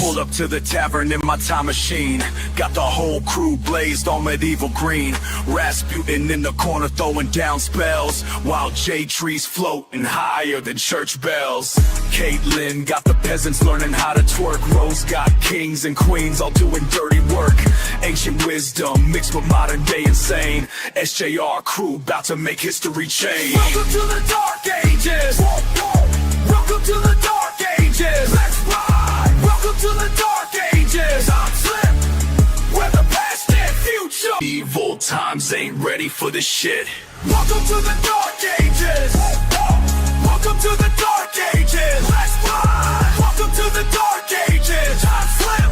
Pulled up to the tavern in my time machine. Got the whole crew blazed on medieval green. Rasputin in the corner throwing down spells, while jade trees floating higher than church bells. Caitlyn got the peasants learning how to twerk. Rose got kings and queens all doing dirty work. Ancient wisdom mixed with modern day insane. SJR crew about to make history change. Welcome to the dark ages. Welcome to the dark ages. Let's ride. Welcome to the dark ages. I'm Slim. We're the past and future. Evil times ain't ready for this shit. Welcome to the dark ages. Welcome to the dark ages. Let's ride. Welcome to the dark ages. I'm Slim.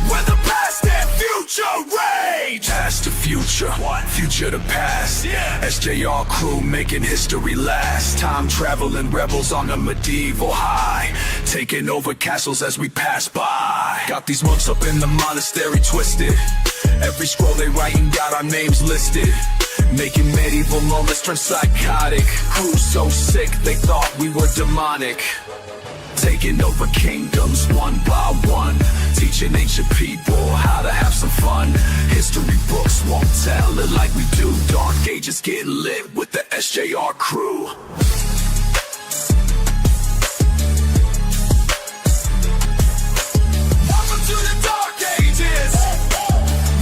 We're the past and future rage. Past to future, future to past. SJR crew making history last. Time traveling rebels on a medieval high, taking over castles as we pass by. Got these monks up in the monastery twisted. Every scroll they writing got our names listed. Making medieval moments turn psychotic. Crew so sick they thought we were demonic. Taking over kingdoms one by one, teaching ancient people how to have some fun. History books won't tell it like we do. Dark ages get lit with the SJR crew. Welcome to the dark ages.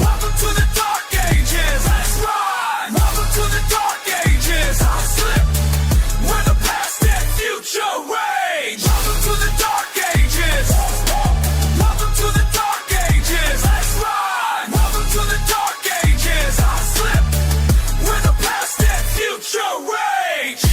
Welcome to the dark ages. Let's ride. Welcome to the dark ages. I'm Slim. We're the past and future rage. Welcome to the dark ages. Welcome to the dark ages. Let's ride. Welcome to the dark ages. I'm Slim. We're the past and future rage.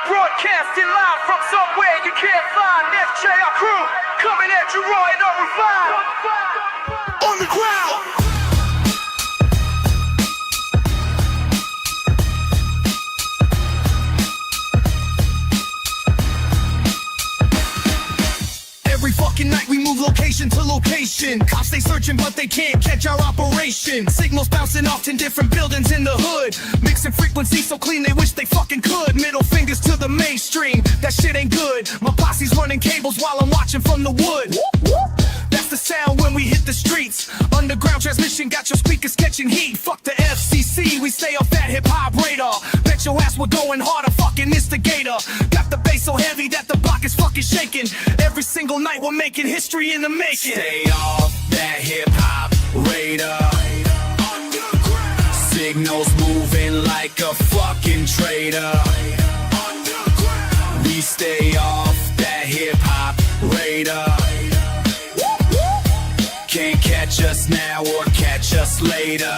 Broadcasting live from somewhere you can't find. SJR crew coming at you raw and unrefined. On the ground. Every fucking night we move location to location. Cops they searching but they can't catch our operation. Signals bouncing off 10 different buildings in the hood. Mixing frequencies so clean they wish they fucking could. Middle fingers to the mainstream, that shit ain't good. My posse's running cables while I'm watching from the wood. That's the sound when we hit the streets. Underground transmission got your speakers catching heat. Fuck the FCC, we stay off that hip-hop radar. Bet your ass we're going harder, fucking instigator. Got the bass so heavy that the block is fucking shaking. Every single night we're making history in the making. Stay off that hip-hop radar. Signals moving like a fucking traitor. We stay off that hip-hop radar. Can't catch us now or catch us later.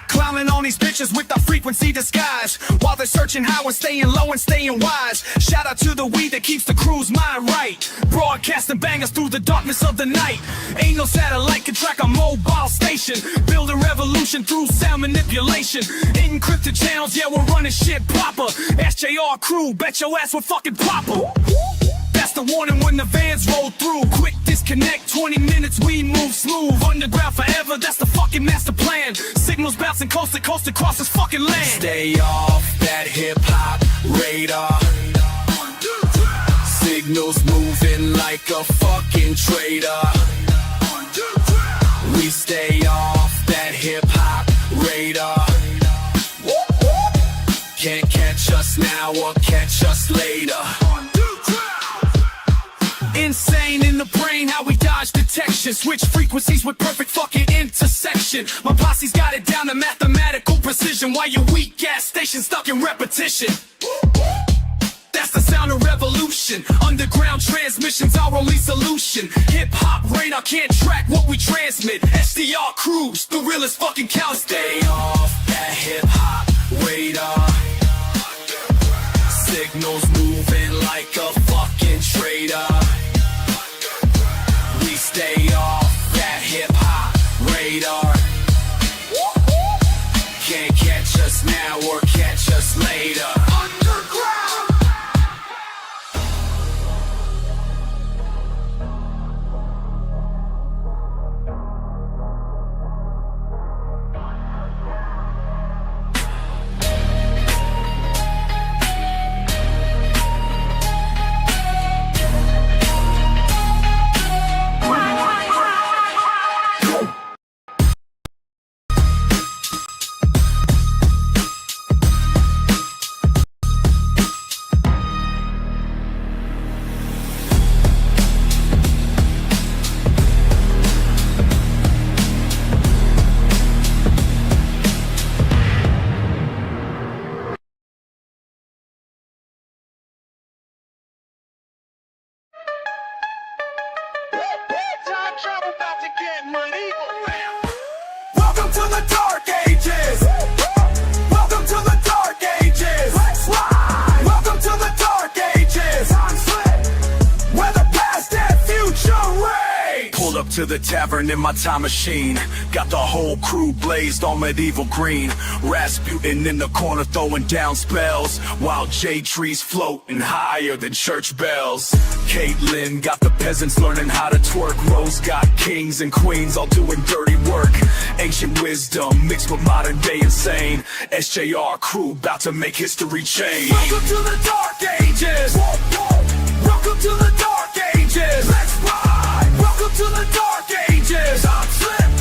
Clowning on these bitches with our frequency disguise, while they're searching how we're staying low and staying wise. Shout out to the weed that keeps the crew's mind right. Broadcasting bangers through the darkness of the night. Ain't no satellite can track a mobile station. Build a revolution through sound manipulation. Encrypted channels, yeah, we're running shit proper. SJR crew, bet your ass we're fucking proper. That's the warning when the vans roll through. Quick disconnect, 20 minutes we move smooth. Underground forever, that's the fucking master plan. Signals bouncing coast to coast across this fucking land. Stay off that hip-hop radar. Signals moving like a fucking traitor. We stay off that hip-hop radar. Can't catch us now or catch us later. Insane in the brain, how we dodge detection. Switch frequencies with perfect fucking intersection. My posse's got it down to mathematical precision, while your weak ass station stuck in repetition. That's the sound of revolution. Underground transmissions, our only solution. Hip-hop radar can't track what we transmit. SJR crews, the realest fucking count. Stay off that hip-hop radar. Signals moving like a fucking traitor. We stay off that hip-hop radar. Can't catch us now or catch us later. Underground. Time travel about to get money. Welcome to the dark ages. Welcome to the dark ages. Let's ride. Welcome to the dark ages. Time slip. Where the past and future rage. Pulled up to the tavern in my time machine. Got the whole crew blazed on medieval green. Rasputin in the corner throwing down spells, while J trees floating higher than church bells. Caitlyn got the peasants learning how to twerk. Rose got kings and queens all doing dirty work. Ancient wisdom mixed with modern day insane. SJR crew about to make history change. Welcome to the dark ages. Welcome to the dark ages. Let's ride. Welcome to the dark ages. I'm slip.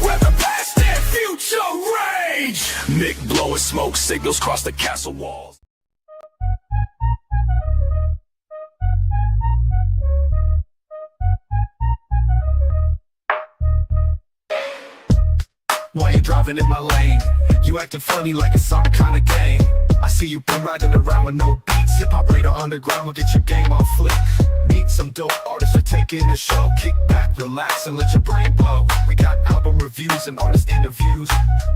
Where the past and future rage. Nick blowing smoke signals cross the castle walls. Why you driving in my lane? You acting funny like it's some kind of game. I see you been riding around with no beats. Hip-hop radar underground will get your game on flick. Meet some dope artists for taking the show. Kick back, relax, and let your brain blow. We got album reviews and artist interviews.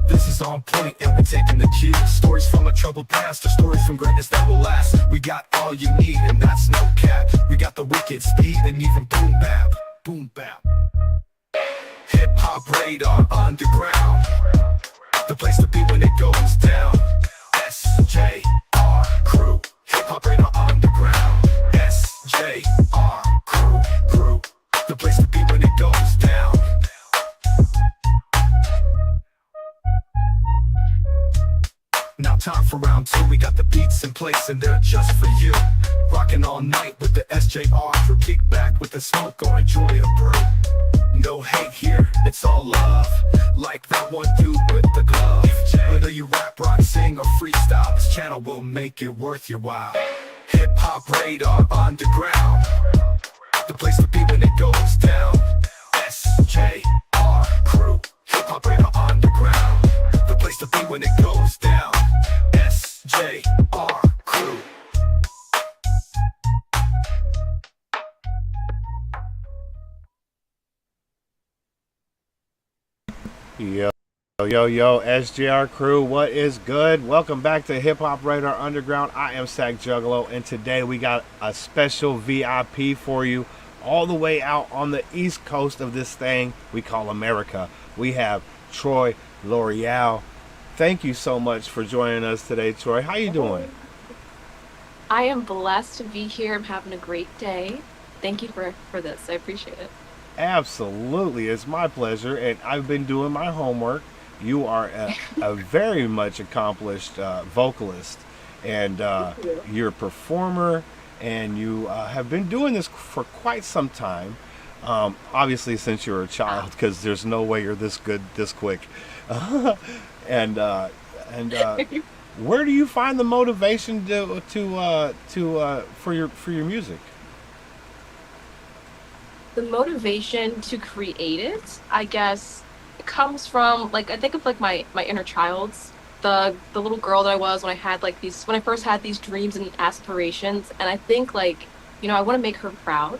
This is on point and we're taking the cues. Stories from a troubled past or stories from greatness that will last. We got all you need and that's no cap. We got the wicked speed and even boom bap. Boom bap. Hip-hop radar underground, the place to be when it goes down. SJR crew, hip-hop radar underground. SJR crew, the place to be when it goes down. Now time for round two, we got the beats in place and they're just for you. Rocking all night with the SJR crew, kick back with the smoke or enjoy a brew. No hate here, it's all love. Like that one dude with the glove. Whether you rap, rock, sing, or freestyle, this channel will make it worth your while. Hip-hop radar underground, the place to be when it goes down. SJR crew, hip-hop radar underground, the place to be when it goes down. SJR crew. Yo, SJR crew, what is good? Welcome back to Hip Hop Radar Underground. I am Sack Juggalo, and today we got a special VIP for you all the way out on the east coast of this thing we call America. We have Troy L'Oreal. Thank you so much for joining us today, Troy. How you doing? I am blessed to be here. I'm having a great day. Thank you for this. I appreciate it. Absolutely, it's my pleasure, and I've been doing my homework. You are a very much accomplished vocalist, and you're a performer, and you have been doing this for quite some time. Obviously, since you were a child, because there's no way you're this good this quick. and where do you find the motivation for your music? The motivation to create it, I guess, it comes from, like, I think of like my inner child's, the little girl that I was when I first had these dreams and aspirations, and I think, like, I want to make her proud.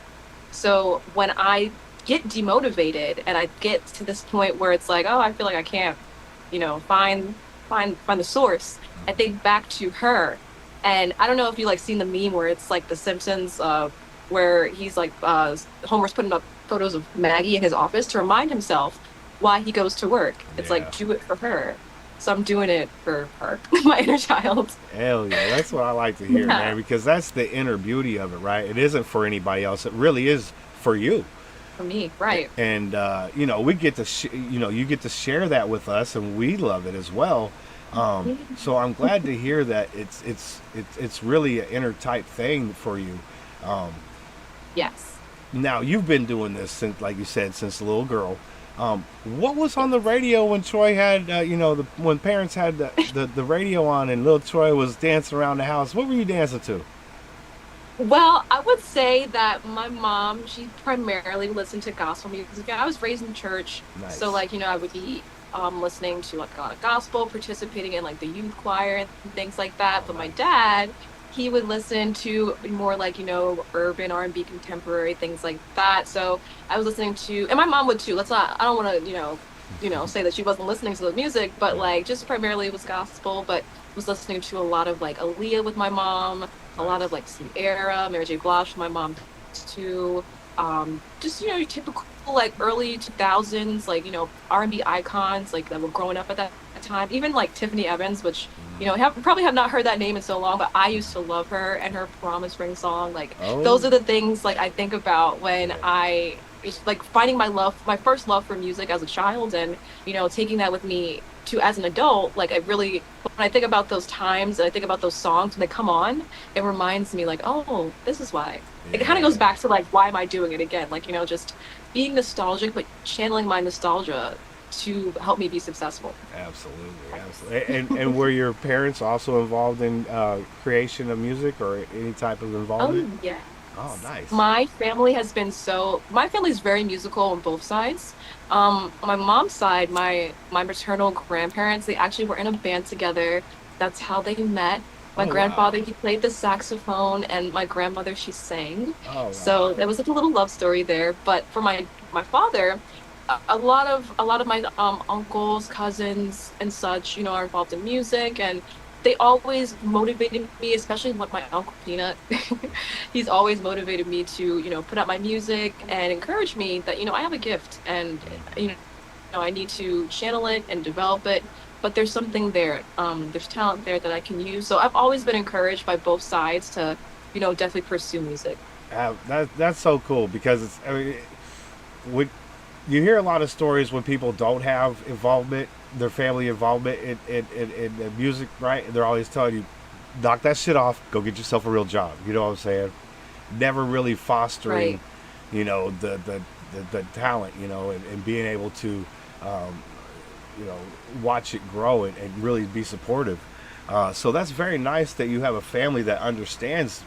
So when I get demotivated and I get to this point where it's like, oh, I feel like I can't, find the source, I think back to her And I don't know if you like seen the meme where it's like The Simpsons, where he's like Homer's putting up photos of Maggie in his office to remind himself why he goes to work. It's Yeah. like do it for her. So I'm doing it for her, my inner child. Hell yeah, that's what I like to hear, Yeah. man, because that's the inner beauty of it, right? It isn't for anybody else. It really is for you. For me, right? And you know, we get to you get to share that with us, and we love it as well. So I'm glad to hear that it's really an inner type thing for you. Um, Yes. Now you've been doing this since, like you said, since a little girl. What was on the radio when Troy had, when parents had the radio on and little Troy was dancing around the house? What were you dancing to? Well, I would say that my mom, she primarily listened to gospel music. I was raised in church, Nice. so like, I would be listening to like a lot of gospel, participating in like the youth choir and things like that. But my dad, he would listen to more like, urban R&B, contemporary, things like that. So I was listening to, and my mom would too. I don't want to, say that she wasn't listening to the music, but like just primarily it was gospel, but was listening to a lot of like Aaliyah with my mom, a lot of like Sierra, Mary J. Blige with my mom too. Just your typical like early 2000s like R&B icons like that were growing up at that time. Even like Tiffany Evans, which probably have not heard that name in so long, but I used to love her and her Promise Ring song. Like Oh. those are the things like I think about when I it's like finding my first love for music as a child, and taking that with me to as an adult. Like when I think about those times and I think about those songs when they come on, it reminds me like, oh, this is why. It kind of goes back to like, why am I doing it again? Like just being nostalgic, but channeling my nostalgia to help me be successful. Absolutely. And were your parents also involved in creation of music or any type of Oh involvement? yeah. Oh, nice. My family has been my family is very musical on both sides. On my mom's side, my maternal grandparents, they actually were in a band together. That's how they met. My Oh, grandfather, wow. he played the saxophone, and my grandmother, she sang. Oh, wow. So there was like a little love story there. But for my father, a lot of my uncles, cousins, and such, are involved in music, and they always motivated me, especially with my uncle Peanut. He's always motivated me to, put out my music and encourage me that, I have a gift, and I need to channel it and develop it. But there's something there. There's talent there that I can use. So I've always been encouraged by both sides to, definitely pursue music. That's so cool because when you hear a lot of stories when people don't have involvement, their family involvement in the music, right? They're always telling you, knock that shit off, go get yourself a real job. You know what I'm saying? Never really fostering, Right. the talent, and being able to, watch it grow and really be supportive. So that's very nice that you have a family that understands.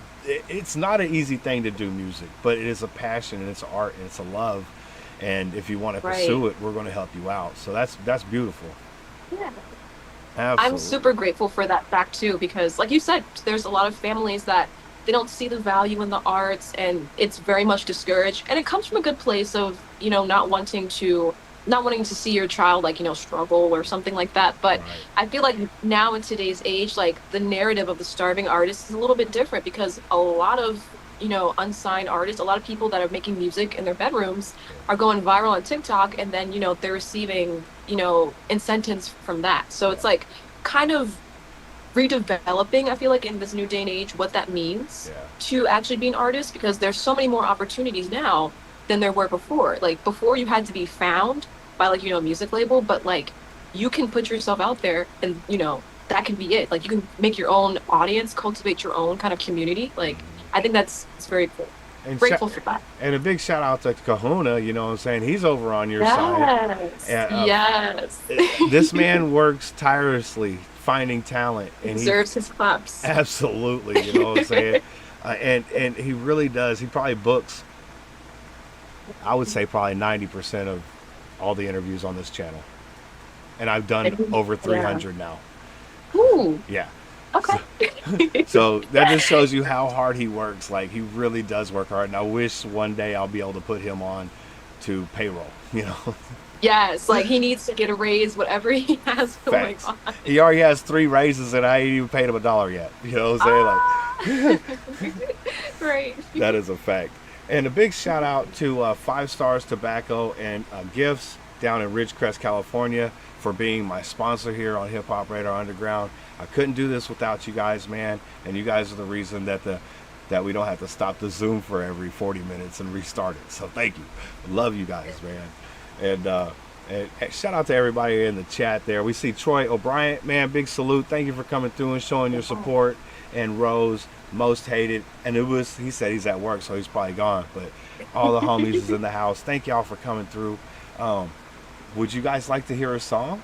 It's not an easy thing to do music, but it is a passion and it's art and it's a love. And if you want to Right. pursue it, we're going to help you out. So that's beautiful. Yeah. Absolutely. I'm super grateful for that fact too, because like you said, there's a lot of families that they don't see the value in the arts, and it's very much discouraged. And it comes from a good place of, not wanting to see your child like, struggle or something like that. But Right. I feel like now in today's age, like the narrative of the starving artist is a little bit different, because a lot of, unsigned artists, a lot of people that are making music in their bedrooms are going viral on TikTok, and then, they're receiving, incentives from that. So it's like kind of redeveloping, I feel like, in this new day and age, what that means Yeah. to actually be an artist, because there's so many more opportunities now than there were before. Like before, you had to be found by like, a music label, but like you can put yourself out there, and that can be it. Like you can make your own audience, cultivate your own kind of community. Like I think it's very cool. And Grateful for that. and a big shout out to Kahuna. You know what I'm saying? He's over on your side. Yes. Yeah, Yes. This man works tirelessly finding talent, and he Deserves his claps. absolutely, you know what I'm saying? And he really does. He probably books, I would say, probably 90% of all the interviews on this channel. And I've done over 300 now. Ooh. Yeah. Okay. So that just shows you how hard he works. Like, he really does work hard. And I wish one day I'll be able to put him on to payroll, Yes, like he needs to get a raise, whatever he has going Facts. on. He already has 3 raises, and I ain't even paid him $1 yet. You know what I'm saying? Right. That is a fact. And a big shout out to 5 Stars Tobacco and Gifts down in Ridgecrest, California, for being my sponsor here on Hip Hop Radar Underground. I couldn't do this without you guys, man. And you guys are the reason that we don't have to stop the Zoom for every 40 minutes and restart it. So thank you. Love you guys, man. And shout out to everybody in the chat there. We see Troy O'Brien, man, big salute. Thank you for coming through and showing your support. And Rose, most hated. And he said he's at work, so he's probably gone. But all the homies is in the house. Thank y'all for coming through. Would you guys like to hear a song?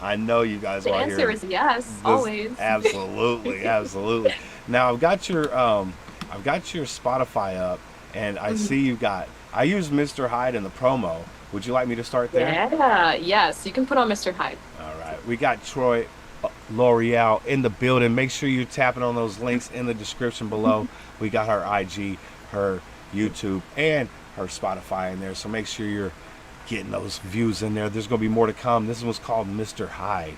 I know you guys The want to hear answer is yes, always. Absolutely, absolutely. Now I've got your Spotify up, and I see you got. I used Mr. Hyde in the promo. Would you like me to start there? Yeah, yes, you can put on Mr. Hyde. All right. We got Troy L'Oreal in the building. Make sure you're tapping on those links in the description below. We got her IG, her YouTube, and her Spotify in there. So make sure you're getting those views in there. There's going to be more to come. This one's called Mr. Hyde.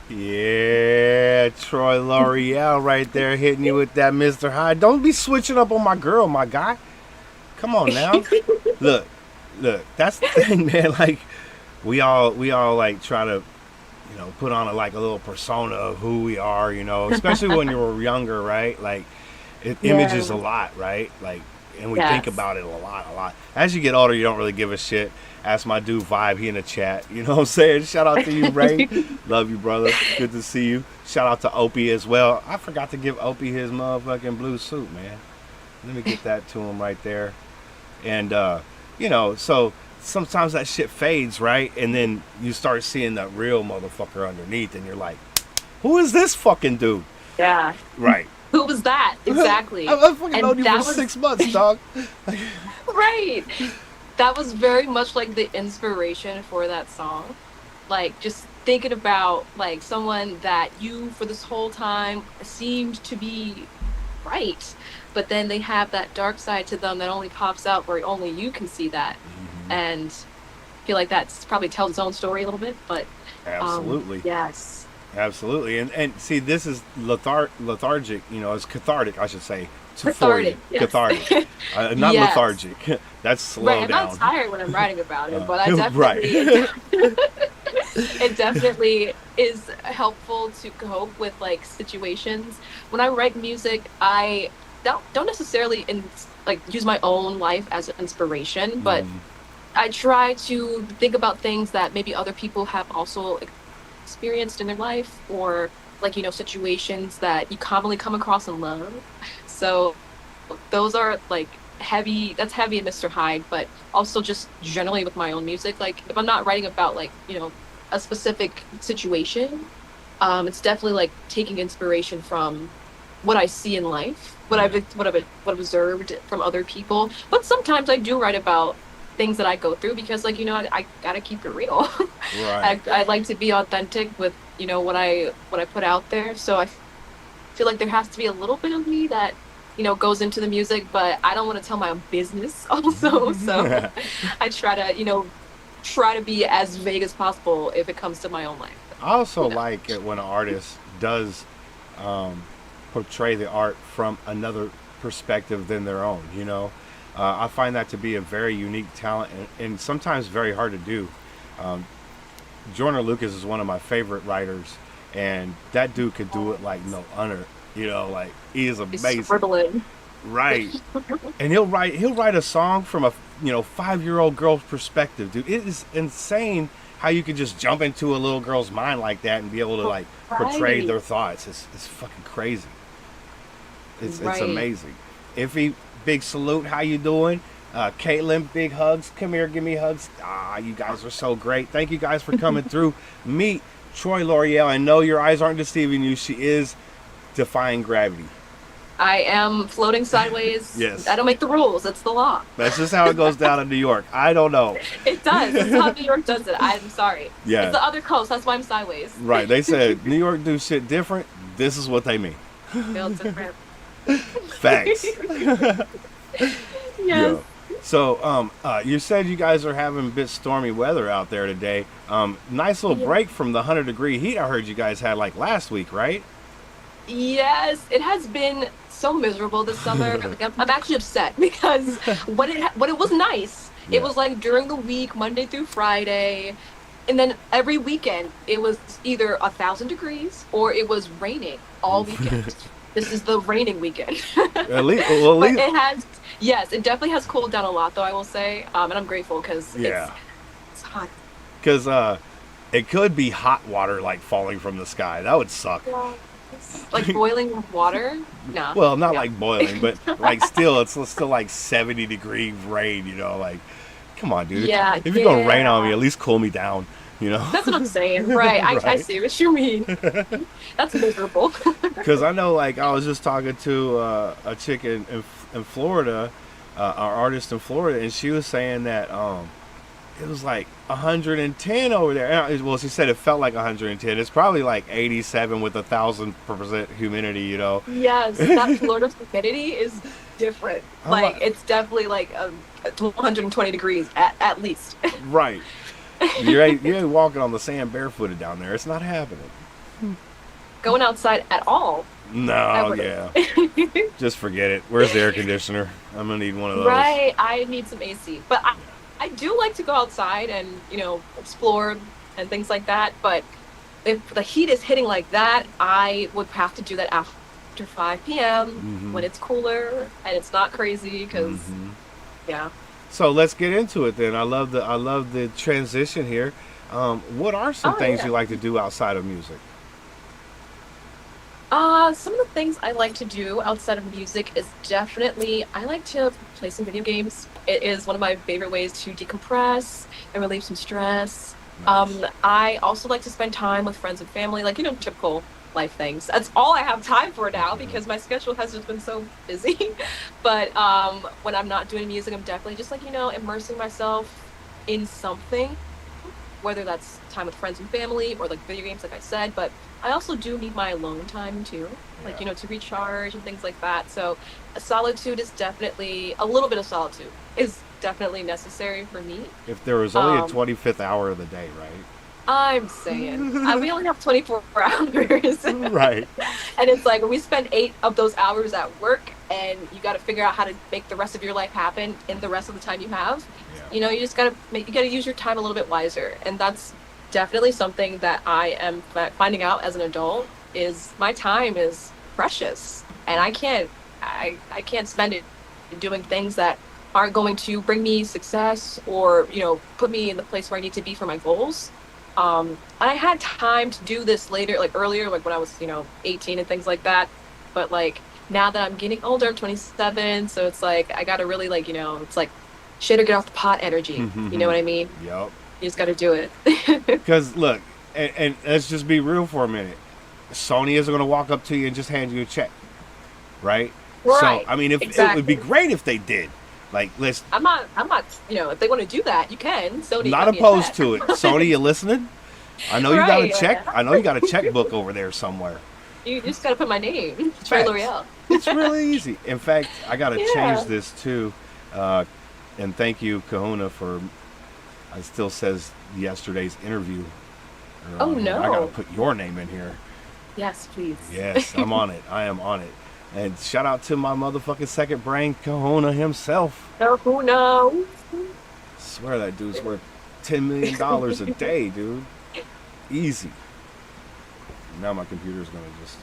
Yeah, Troy L'Oreal right there hitting you with that Mr. Hyde. Don't be switching up on my girl, my guy. Come on now. Look, that's the thing, man. Like, we all like try to, put on a little persona of who we are, especially when you're younger, right? Like, it images a lot, right? Like, and we think about it a lot. As you get older, you don't really give a shit. Ask my dude Vibe, he in the chat. You know what I'm saying? Shout out to you, Ray. Love you, brother. Good to see you. Shout out to Opie as well. I forgot to give Opie his motherfucking blue suit, man. Let me get that to him right there. And, so sometimes that shit fades, right? And then you start seeing that real motherfucker underneath, and you're like, who is this fucking dude? Yeah. Right. Who was that? Exactly. I've fucking And known you that for was- 6 months, dog. Right. That was very much like the inspiration for that song. Like just thinking about like someone that you for this whole time seemed to be right, but then they have that dark side to them that only pops out where only you can see that. And I feel like that's probably tells its own story a little bit, but Absolutely. yes. Absolutely. And see, this is lethargic, you know, it's cathartic, I should say. Cathartic, yes. Cathartic. Not Yes. lethargic. That's slow Right, I'm down. not tired when I'm writing about it, but I Right. definitely it definitely is helpful to cope with like situations. When I write music, I don't necessarily like use my own life as an inspiration, but I try to think about things that maybe other people have also experienced in their life, or like, you know, situations that you commonly come across in love. So those are like that's heavy in Mr. Hyde, but also just generally with my own music. Like if I'm not writing about like, you know, a specific situation, it's definitely like taking inspiration from what I see in life, what I've observed from other people. But sometimes I do write about things that I go through because, like, you know, I gotta keep it real. Right. I like to be authentic with, you know, what I put out there. So I feel like there has to be a little bit of me that, you know, goes into the music, but I don't want to tell my own business also. So I try to, you know, be as vague as possible if it comes to my own life. I also You know. like it when an artist does portray the art from another perspective than their own, you know. I find that to be a very unique talent and sometimes very hard to do. Joyner Lucas is one of my favorite writers, and that dude could do it like no other. You know, like he is amazing. Scribbling. Right. And he'll write a song from a 5-year-old girl's perspective, dude. It is insane how you could just jump into a little girl's mind like that and be able to like portray Right. their thoughts. It's fucking crazy. It's Right. amazing. Iffy, big salute. How you doing? Caitlin, big hugs. Come here, give me hugs. You guys are so great. Thank you guys for coming through. Meet Troy L'Oreal. I know your eyes aren't deceiving you. She is defying gravity. I am floating sideways. Yes. I don't make the rules. It's the law. That's just how it goes down in New York. I don't know. It does. That's how New York does it. I'm sorry. Yeah. It's the other coast. That's why I'm sideways. Right. They said New York do shit different. This is what they mean. Feel different. Facts. Yes. Yeah. So, you said you guys are having a bit stormy weather out there today. Nice little break from the 100-degree heat I heard you guys had like last week, right? Yes, it has been so miserable this summer. Like, I'm actually upset because when it was nice, Yeah. it was like during the week, Monday through Friday, and then every weekend it was either 1,000 degrees or it was raining all weekend. This is the raining weekend. At least, well, But it has, yes, it definitely has cooled down a lot, though, I will say, and I'm grateful because Yeah. it's hot. because it could be hot water like falling from the sky. That would suck. Like boiling water? No. Well, not Yeah. like boiling, but like still, it's still like 70-degree rain. You know, like come on, dude. Yeah, If you're gonna rain on me, yeah. at least cool me down. You know. That's what I'm saying. Right. I Right. see what you mean. That's miserable. Because I know, like, I was just talking to a chick in Florida, our artist in Florida, and she was saying that it was like 110 over there. Well, she said it felt like 110. It's probably like 87 with 1,000% humidity, you know. Yes, that Florida humidity is different. I'm Like, like- it's definitely like 120 degrees at least. Right. You ain't walking on the sand barefooted down there. It's not happening. Going outside at all. No, wouldn't. yeah. Just forget it. Where's the air conditioner? I'm gonna need one of those. Right. I need some AC. But I do like to go outside and, you know, explore and things like that. But if the heat is hitting like that, I would have to do that after 5 p.m. Mhm. when it's cooler and it's not crazy because, Mhm. yeah. So let's get into it then. I love the transition here. What are some Oh, things yeah. you like to do outside of music? Some of the things I like to do outside of music is definitely I like to play some video games. It is one of my favorite ways to decompress and relieve some stress. Nice. I also like to spend time with friends and family, like, typical life things. That's all I have time for now Mhm. because my schedule has just been so busy. But when I'm not doing music, I'm definitely just like, immersing myself in something, whether that's time with friends and family or like video games, like I said. But I also do need my alone time too, like, Yeah. to recharge and things like that. So solitude is definitely a little bit of solitude is definitely necessary for me. If there was only a Um, 25th hour of the day, right? I'm saying we only have 24 hours. Right. And it's like we spend 8 of those hours at work, and you got to figure out how to make the rest of your life happen in the rest of the time you have. Yeah. You just you got to use your time a little bit wiser, and that's definitely something that I am finding out as an adult is my time is precious, and I can't spend it doing things that aren't going to bring me success or put me in the place where I need to be for my goals. I had time to do this later, like earlier, like when I was, 18 and things like that. But like now that I'm getting older, I'm 27, so it's like I gotta really like, it's like shit or get off the pot energy. You know what I mean? Yep. You just gotta do it. Because look, and let's just be real for a minute. Sony isn't going to walk up to you and just hand you a check, right? Right. So I mean, if it would be Exactly. great if they did. Like, let's I'm not, if they want to do that, you can. Sony not cut me a opposed check. to it. Sony, you listening? I know you got a Right. check. I know you got a checkbook over there somewhere. You just gotta put my name. Trey Facts. L'Oreal. It's really easy. In fact, I got to Yeah. change this too. And thank you, Kahuna, for. It still says yesterday's interview. Oh, I got no. to put your name in here. Yes, please. Yes, I'm on it. I am on it. And shout out to my motherfucking second brain, Kahuna himself. No, who knows? I swear that dude's worth $10 million a day, dude. Easy. Now my computer's going to just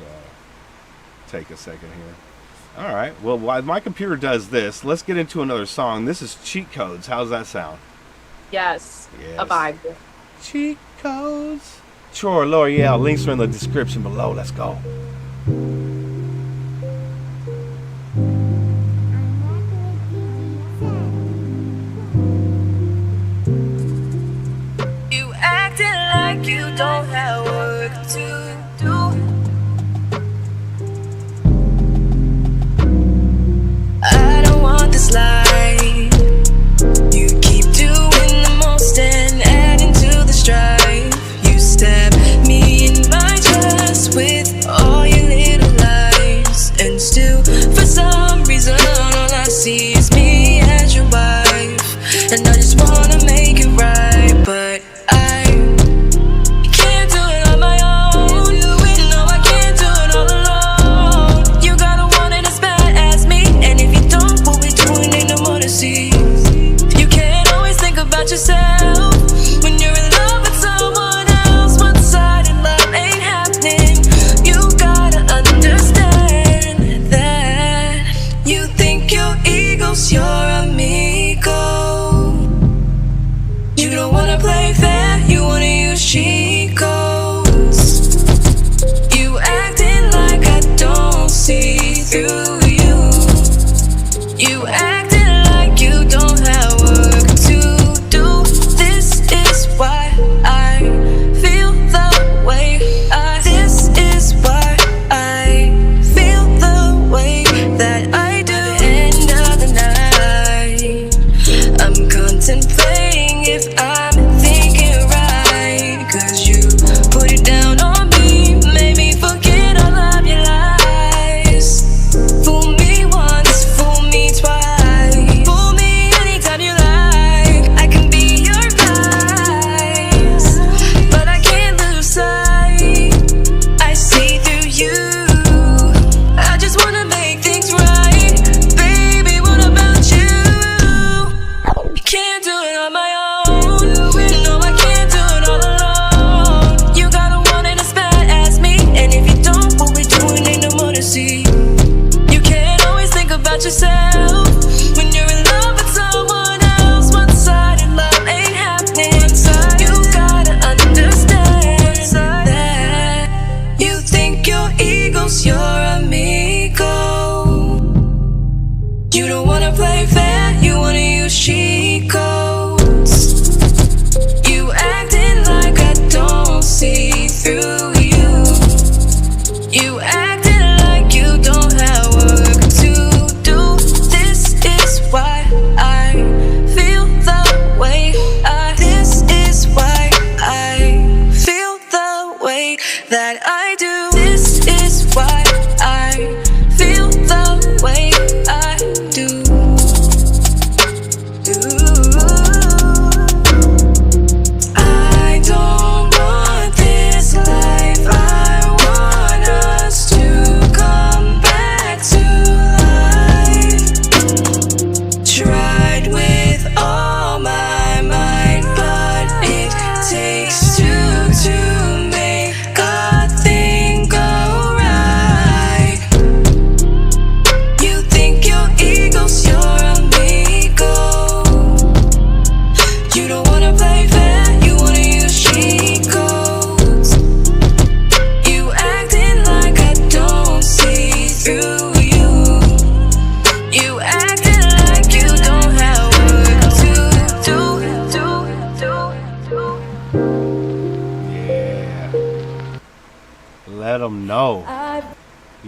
take a second here. All right. Well, while my computer does this, let's get into another song. This is Cheat Codes. How's that sound? Yes. Yes. A vibe. Cheat Codes. Troy L'Oreal. Links are in the description below. Let's go. You acting like you don't have work to do. I don't want this life. You keep doing the most and adding to the strife. You stab me in my chest with all your little lies, and still, for some reason, all I see is me as your wife. And I just wanna make it right, but I can't do it on my own. No, I can't do it all alone. You gotta want it as bad as me, and if you don't, what we doing ain't no more to see. You can't always think about yourself when you're in love with someone else. One-sided love ain't happening. You gotta understand that you think your ego's your amigo. You don't wanna play fair, you wanna use cheat codes. You acting like I don't see through you. You acting like you don't have work to do. This is why I feel the way this is why I feel the way that I do. At the end of the night, I'm contemplating if I'm thinking right. 'Cause you put it down on me, made me forget all of your lies. Fool me once, fool me twice. Fool me anytime you like. I can be your vice, but I can't lose sight. I see through you. I just wanna make things right. Baby, what about you? Can't do it on my own. No, I can't do it all alone. You gotta want it as bad as me, and if you don't, what we doing ain't no more to see. You can't always think about yourself when you're in love with someone else. One-sided love ain't happening. You gotta understand that you think your ego's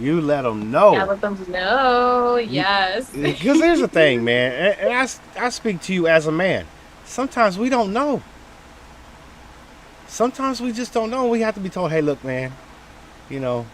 You let them Yeah, know. let them know. Yes. Because here's the thing, man, and I speak to you as a man. Sometimes we don't know. Sometimes we just don't know. We have to be told, hey, look, man, you know,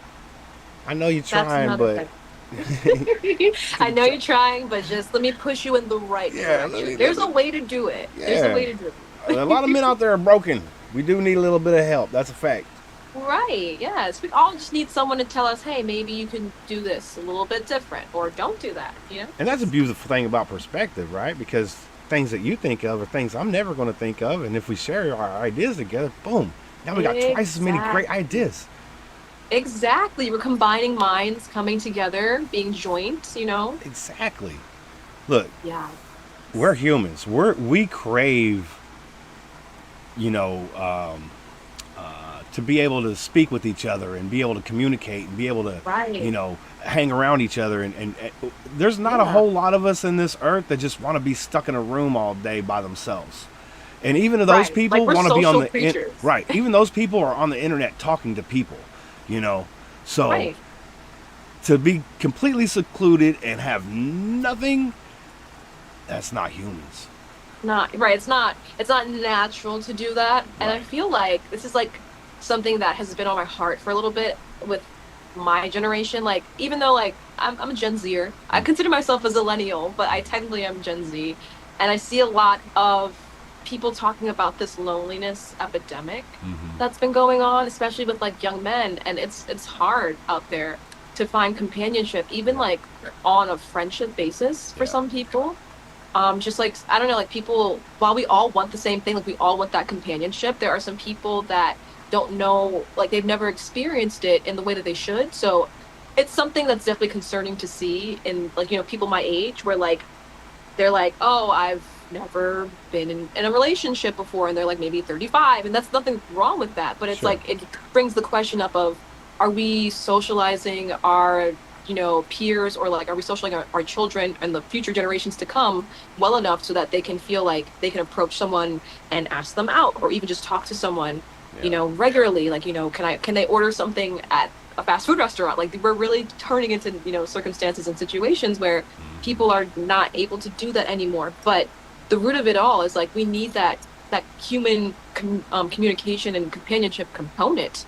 I know you're That's trying, another but thing. I know you're trying, but just let me push you in the right Yeah, direction. There's a way to do it. There's Yeah. a way to do it. a lot of men out there are broken. We do need a little bit of help. That's a fact. Right, yes. We all just need someone to tell us, hey, maybe you can do this a little bit different, or don't do that, you know? And that's a beautiful thing about perspective, right? Because things that you think of are things I'm never going to think of. And if we share our ideas together, boom, now we got twice as many great Exactly. ideas. Exactly. We're combining minds, coming together, being joint, you know? Exactly. Look, Yeah. we're humans. We crave, you know, to be able to speak with each other and be able to communicate and be able to, Right. you know, hang around each other. And there's not a Yeah. whole lot of us in this earth that just want to be stuck in a room all day by themselves. And even if those Right. people Like, we're want to be on social the creatures. right, even those people are on the internet talking to people, you know. So Right. to be completely secluded and have nothing, that's not humans. Not right. It's not natural to do that. And I Right. feel like this is like something that has been on my heart for a little bit with my generation. Like, even though like I'm a Gen Zer, I consider myself a Zillennial, but I technically am Gen Z, and I see a lot of people talking about this loneliness epidemic that's been going on, especially with like young men, and it's hard out there to find companionship, even like on a friendship basis for Yeah. some people. Just like, I don't know, like people, while we all want the same thing, like we all want that companionship, there are some people that don't know, like they've never experienced it in the way that they should. So it's something that's definitely concerning to see in, like, you know, people my age, where like they're like, oh, I've never been in a relationship before, and they're like maybe 35, and that's nothing wrong with that, but it's Sure. like it brings the question up of, are we socializing our, you know, peers, or like are we socializing our children and the future generations to come well enough so that they can feel like they can approach someone and ask them out, or even just talk to someone, you Yeah. know, regularly, like, you know, can they order something at a fast food restaurant? Like, we're really turning into, you know, circumstances and situations where people are not able to do that anymore. But the root of it all is like we need that human communication and companionship component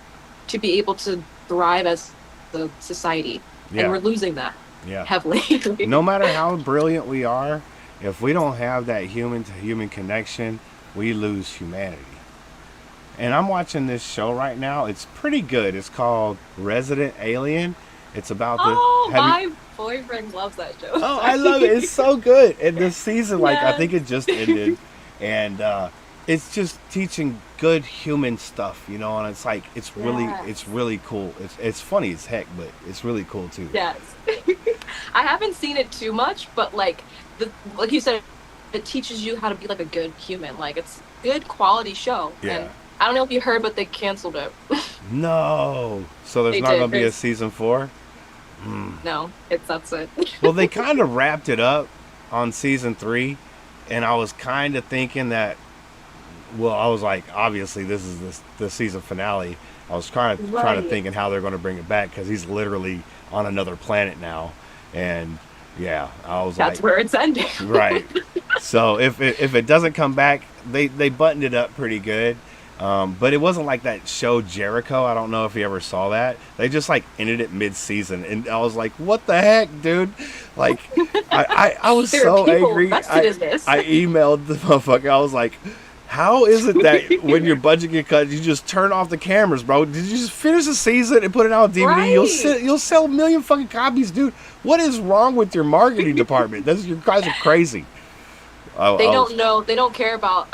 to be able to thrive as the society. Yeah. And we're losing that Yeah. heavily. No matter how brilliant we are, if we don't have that human to human connection, we lose humanity. And I'm watching this show right now. It's pretty good. It's called Resident Alien. It's about the. Oh, have you- my boyfriend loves that show. Oh, I love it. It's so good. And this season, like, I Yes. think it just ended. And it's just teaching good human stuff, you know, and it's like, Yes. it's really cool. It's funny as heck, but it's really cool too. Yes. I haven't seen it too much, but like like you said, it teaches you how to be like a good human. Like, it's a good quality show. Yeah. And I don't know if you heard, but they canceled it. No. So there's They not did. going to be a There's- season 4? No, that's it. Well, they kind of wrapped it up on season 3, and I was kind of thinking that, well, I was like, obviously this is the season finale. I was trying to Right. thinking how they're going to bring it back, because he's literally on another planet now, and yeah, I was That's like, where it's ending. right. So if it doesn't come back, they buttoned it up pretty good. But it wasn't like that show Jericho. I don't know if you ever saw that. They just like ended it mid-season, and I was like, "What the heck, dude?" Like, I was There are so people angry. invested in this. I emailed the motherfucker. I was like, "How is it that when your budget get cut, you just turn off the cameras, bro? Did you just finish the season and put it out on DVD? Right. You'll sell a million fucking copies, dude. What is wrong with your marketing department? You guys are crazy." They don't know. They don't care about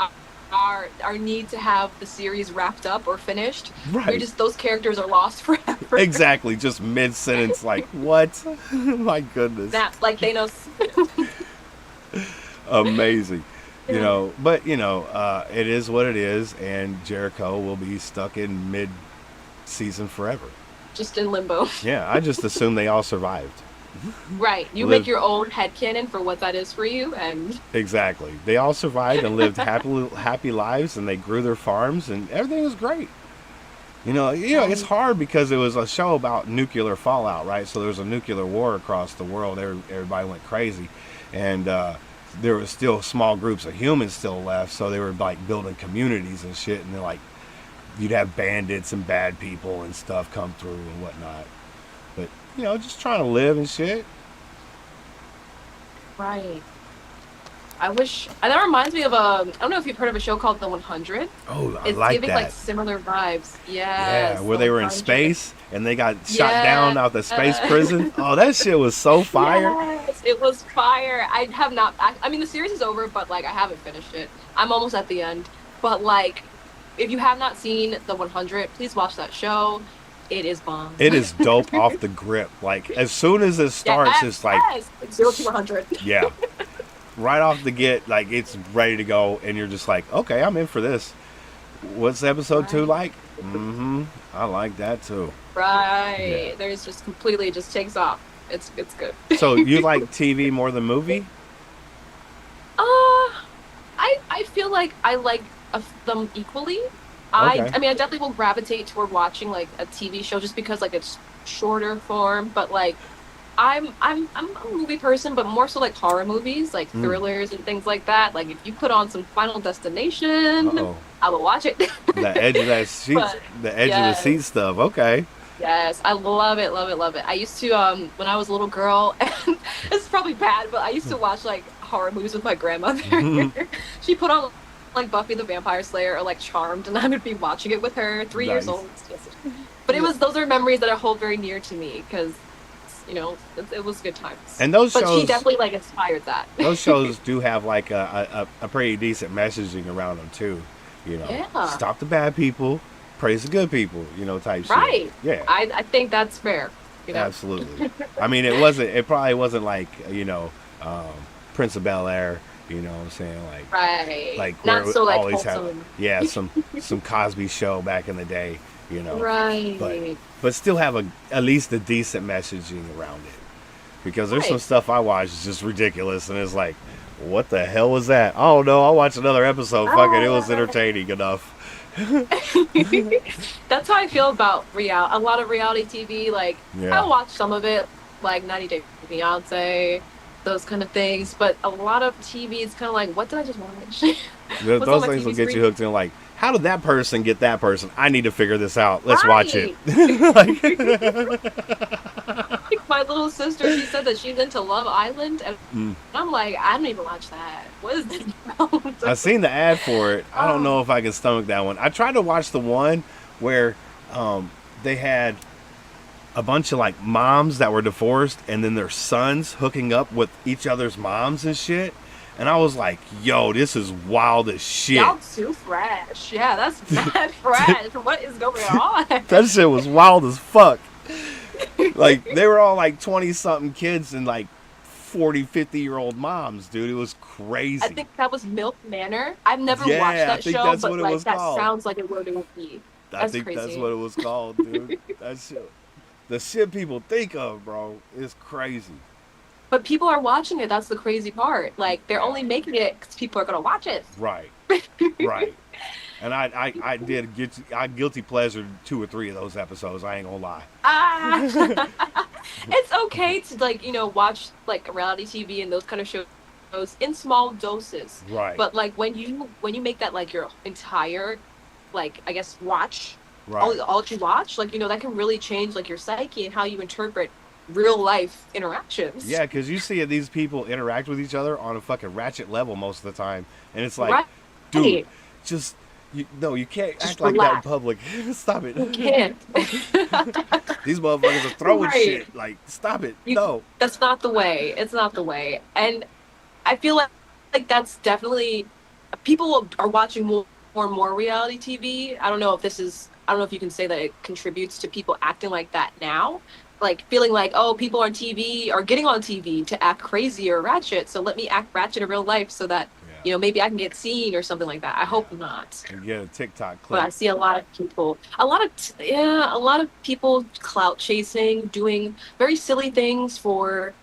our need to have the series wrapped up or finished. Right. We're just, those characters are lost forever. Exactly, just mid sentence, like, what? My goodness, Snaps like Thanos. amazing. You Yeah. know, but you know, it is what it is, and Jericho will be stuck in mid season forever. Just in limbo. Yeah, I just assume they all survived. Right. You Live- make your own headcanon for what that is for you, and Exactly, they all survived and lived happy lives, and they grew their farms, and everything was great. It's hard because it was a show about nuclear fallout, right? So there was a nuclear war across the world. Everybody went crazy, and there was still small groups of humans still left. So they were like building communities and shit, and they're like, you'd have bandits and bad people and stuff come through and whatnot. But just trying to live and shit. Right. I wish that reminds me of I don't know if you've heard of a show called The 100. Oh, I It's like giving that. like similar vibes. Yes. Yeah, where The they were in 100. space and they got shot down out the space prison. Oh, that shit was so fire. Yes, it was fire. I have not. I mean, the series is over, but like I haven't finished it. I'm almost at the end. But like, if you have not seen The 100, please watch that show. It is bomb. It is dope off the grip. Like as soon as it starts, it's like yes. 0 to 100. yeah, right off the get, like it's ready to go, and you're just like, okay, I'm in for this. What's episode 2 like? I like that too. Right. Yeah. There's just completely just takes off. It's good. So you like TV more than movie? I feel like I like them equally. Okay. I mean, I definitely will gravitate toward watching like a TV show just because like it's shorter form. But like, I'm a movie person, but more so like horror movies, like thrillers and things like that. Like if you put on some Final Destination, Uh-oh. I will watch it. The edge of that seat, But, the edge yes. of the seat stuff. Okay. Yes, I love it, love it, love it. I used to when I was a little girl, and it's probably bad, but I used to watch like horror movies with my grandmother. She put on like Buffy the Vampire Slayer or like Charmed, and I would be watching it with her, 3 years Nice. old. But those are memories that I hold very near to me because it was good times. And those But shows, she definitely like inspired that. those shows do have like a pretty decent messaging around them too. Yeah. Stop the bad people, praise the good people. Type shit. Right. Yeah. I think that's fair. Absolutely. I mean, it probably wasn't like Prince of Bel-Air. You know what I'm saying? Right. Like Not where so like always wholesome. have some Cosby Show back in the day. Right. But still have at least a decent messaging around it, because there's some Right. stuff I watch is just ridiculous, and it's like, what the hell was that? Oh no, I'll watch another episode. Fuck it, it was entertaining enough. That's how I feel about a lot of reality TV. Like Yeah. I watch some of it, like 90 Day Fiance, those kind of things. But a lot of TV is kind of like, what did I just watch? What's on Those my things will TV get you screen? hooked in. Like, how did that person get that person? I need to figure this out. Let's watch it. Like my little sister, she said that she's into Love Island, and I'm like, I don't even watch that. What is this about? I seen the ad for it. I don't know if I can stomach that one. I tried to watch the one where they had a bunch of like moms that were divorced and then their sons hooking up with each other's moms and shit. And I was like, yo, this is wild as shit. Y'all too fresh. Yeah, that's mad fresh. What is going on? That shit was wild as fuck. Like, they were all like 20-something kids and like 40, 50-year-old moms, dude. It was crazy. I think that was Milk Manor. I've never Yeah, watched I that think show, that's but what it like was that called. sounds like it would be. I That's think crazy. that's what it was called, dude. That shit. The shit people think of, bro, is crazy. But people are watching it. That's the crazy part. Like they're only making it because people are gonna watch it. Right. Right. And I guilty pleasured 2 or 3 of those episodes. I ain't gonna lie. It's okay to watch like reality TV and those kind of shows in small doses. Right. But like when you make that like your entire, like I guess watch, Right. all that you watch, like that can really change like your psyche and how you interpret real life interactions. Yeah, because you see these people interact with each other on a fucking ratchet level most of the time, and it's like, Right. dude, just you can't Just act like that in relax. public. Stop it. You can't. These motherfuckers are throwing Right. shit. Like, stop it. You- No. That's not the way. It's not the way. And I feel like that's definitely people are watching more and more reality TV. I don't know if you can say that it contributes to people acting like that now. Like feeling like, oh, people on TV are getting on TV to act crazy or ratchet. So let me act ratchet in real life so that, maybe I can get seen or something like that. I hope not. And get a TikTok But I clip. see a lot of people, a lot of people clout chasing, doing very silly things for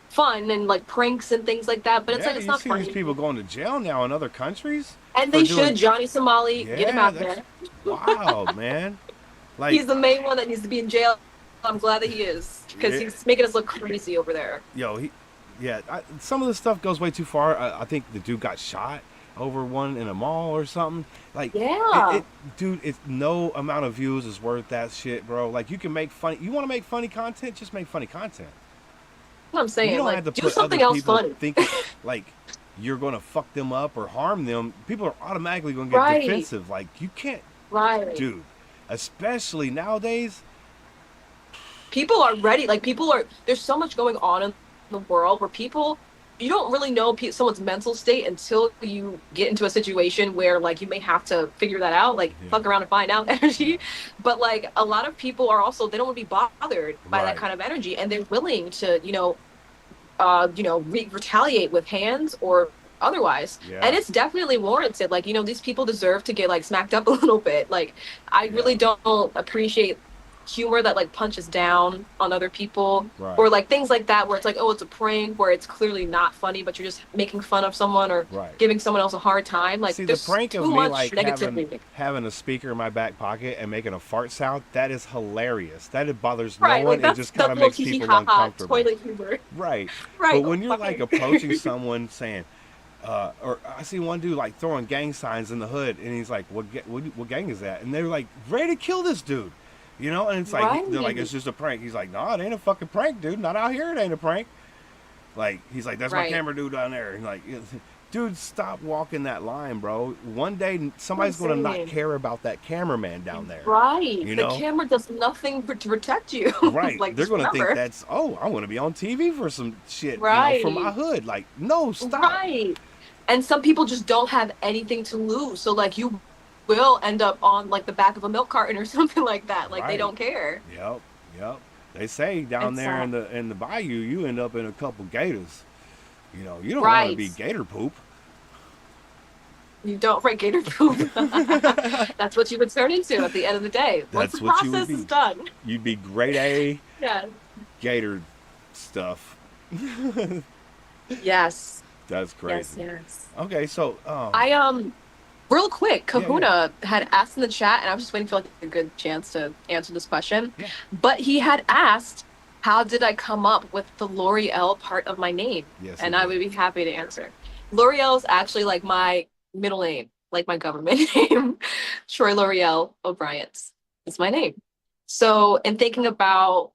fun and like pranks and things like that. But it's like it's you not see funny. these people going to jail now in other countries. And for they doing- should. Johnny Somali, get him Yeah, out that's there. wild, man. Like, He's the main one that needs to be in jail. I'm glad that he is because yeah, he's making us look crazy over there. yo, yeah, some of the stuff goes way too far. I think the dude got shot over one in a mall or something. Like, Yeah. dude, it's no amount of views is worth that shit, bro. Like, you can make funny. You want to make funny content? Just make funny content. What I'm You saying, don't like, have to do put something other else people fun. thinking like you're gonna fuck them up or harm them. People are automatically gonna get Right. defensive. Like, you can't, Right. dude. Especially nowadays. People are ready. Like, people are. There's so much going on in the world where people. You don't really know someone's mental state until you get into a situation where, like, you may have to figure that out, like, Yeah. fuck around and find out energy. But, like, a lot of people are also, they don't want to be bothered by Right. that kind of energy, and they're willing to, retaliate with hands or otherwise. Yeah. And it's definitely warranted. Like, these people deserve to get, like, smacked up a little bit. Like, I really Yeah. don't appreciate humor that, like, punches down on other people, Right. or like things like that where it's like, oh, it's a prank, where it's clearly not funny, but you're just making fun of someone or Right. giving someone else a hard time. Like, See, the there's prank of too me much like negativity. having a speaker in my back pocket and making a fart sound, that is hilarious. That it bothers Right, no like, one. It that's just the kind of little makes hee hee people ha ha uncomfortable. toilet humor. Right. Right. But when you're like fucking- approaching someone saying, or I see one dude like throwing gang signs in the hood, and he's like, what gang is that?" And they're like, ready to kill this dude. And it's like, they're like, Right. "It's just a prank." He's like, "No, it ain't a fucking prank, dude. Not out here, it ain't a prank." Like, he's like, "That's my Right. camera dude down there." And like, dude, stop walking that line, bro. One day, somebody's gonna not saying. care about that cameraman down there. Right. You The know? camera does nothing to protect you. Right. Like, They're just gonna think remember. that's, "Oh, I want to be on TV for some shit, Right. from my hood." Like, no, stop. Right. And some people just don't have anything to lose. So, like, you will end up on, like, the back of a milk carton or something like that. Like, Right. they don't care. Yep. They say down It's there sad. in the bayou, you end up in a couple gators. You don't want to Right. be gator poop. You don't write gator poop. That's what you would turn into at the end of the day. Once That's the what you would process be. is done. You'd be grade A Yeah. gator stuff. Yes. That's crazy. Yes. Okay, so Real quick, Yeah, Kahuna had asked in the chat, and I was just waiting for like a good chance to answer this question. Yeah. But he had asked, how did I come up with the L'Oreal part of my name? Yes, And he I did. would be happy to answer. L'Oreal is actually like my middle name, like my government name. Troy L'Oreal O'Brien's is my name. So in thinking about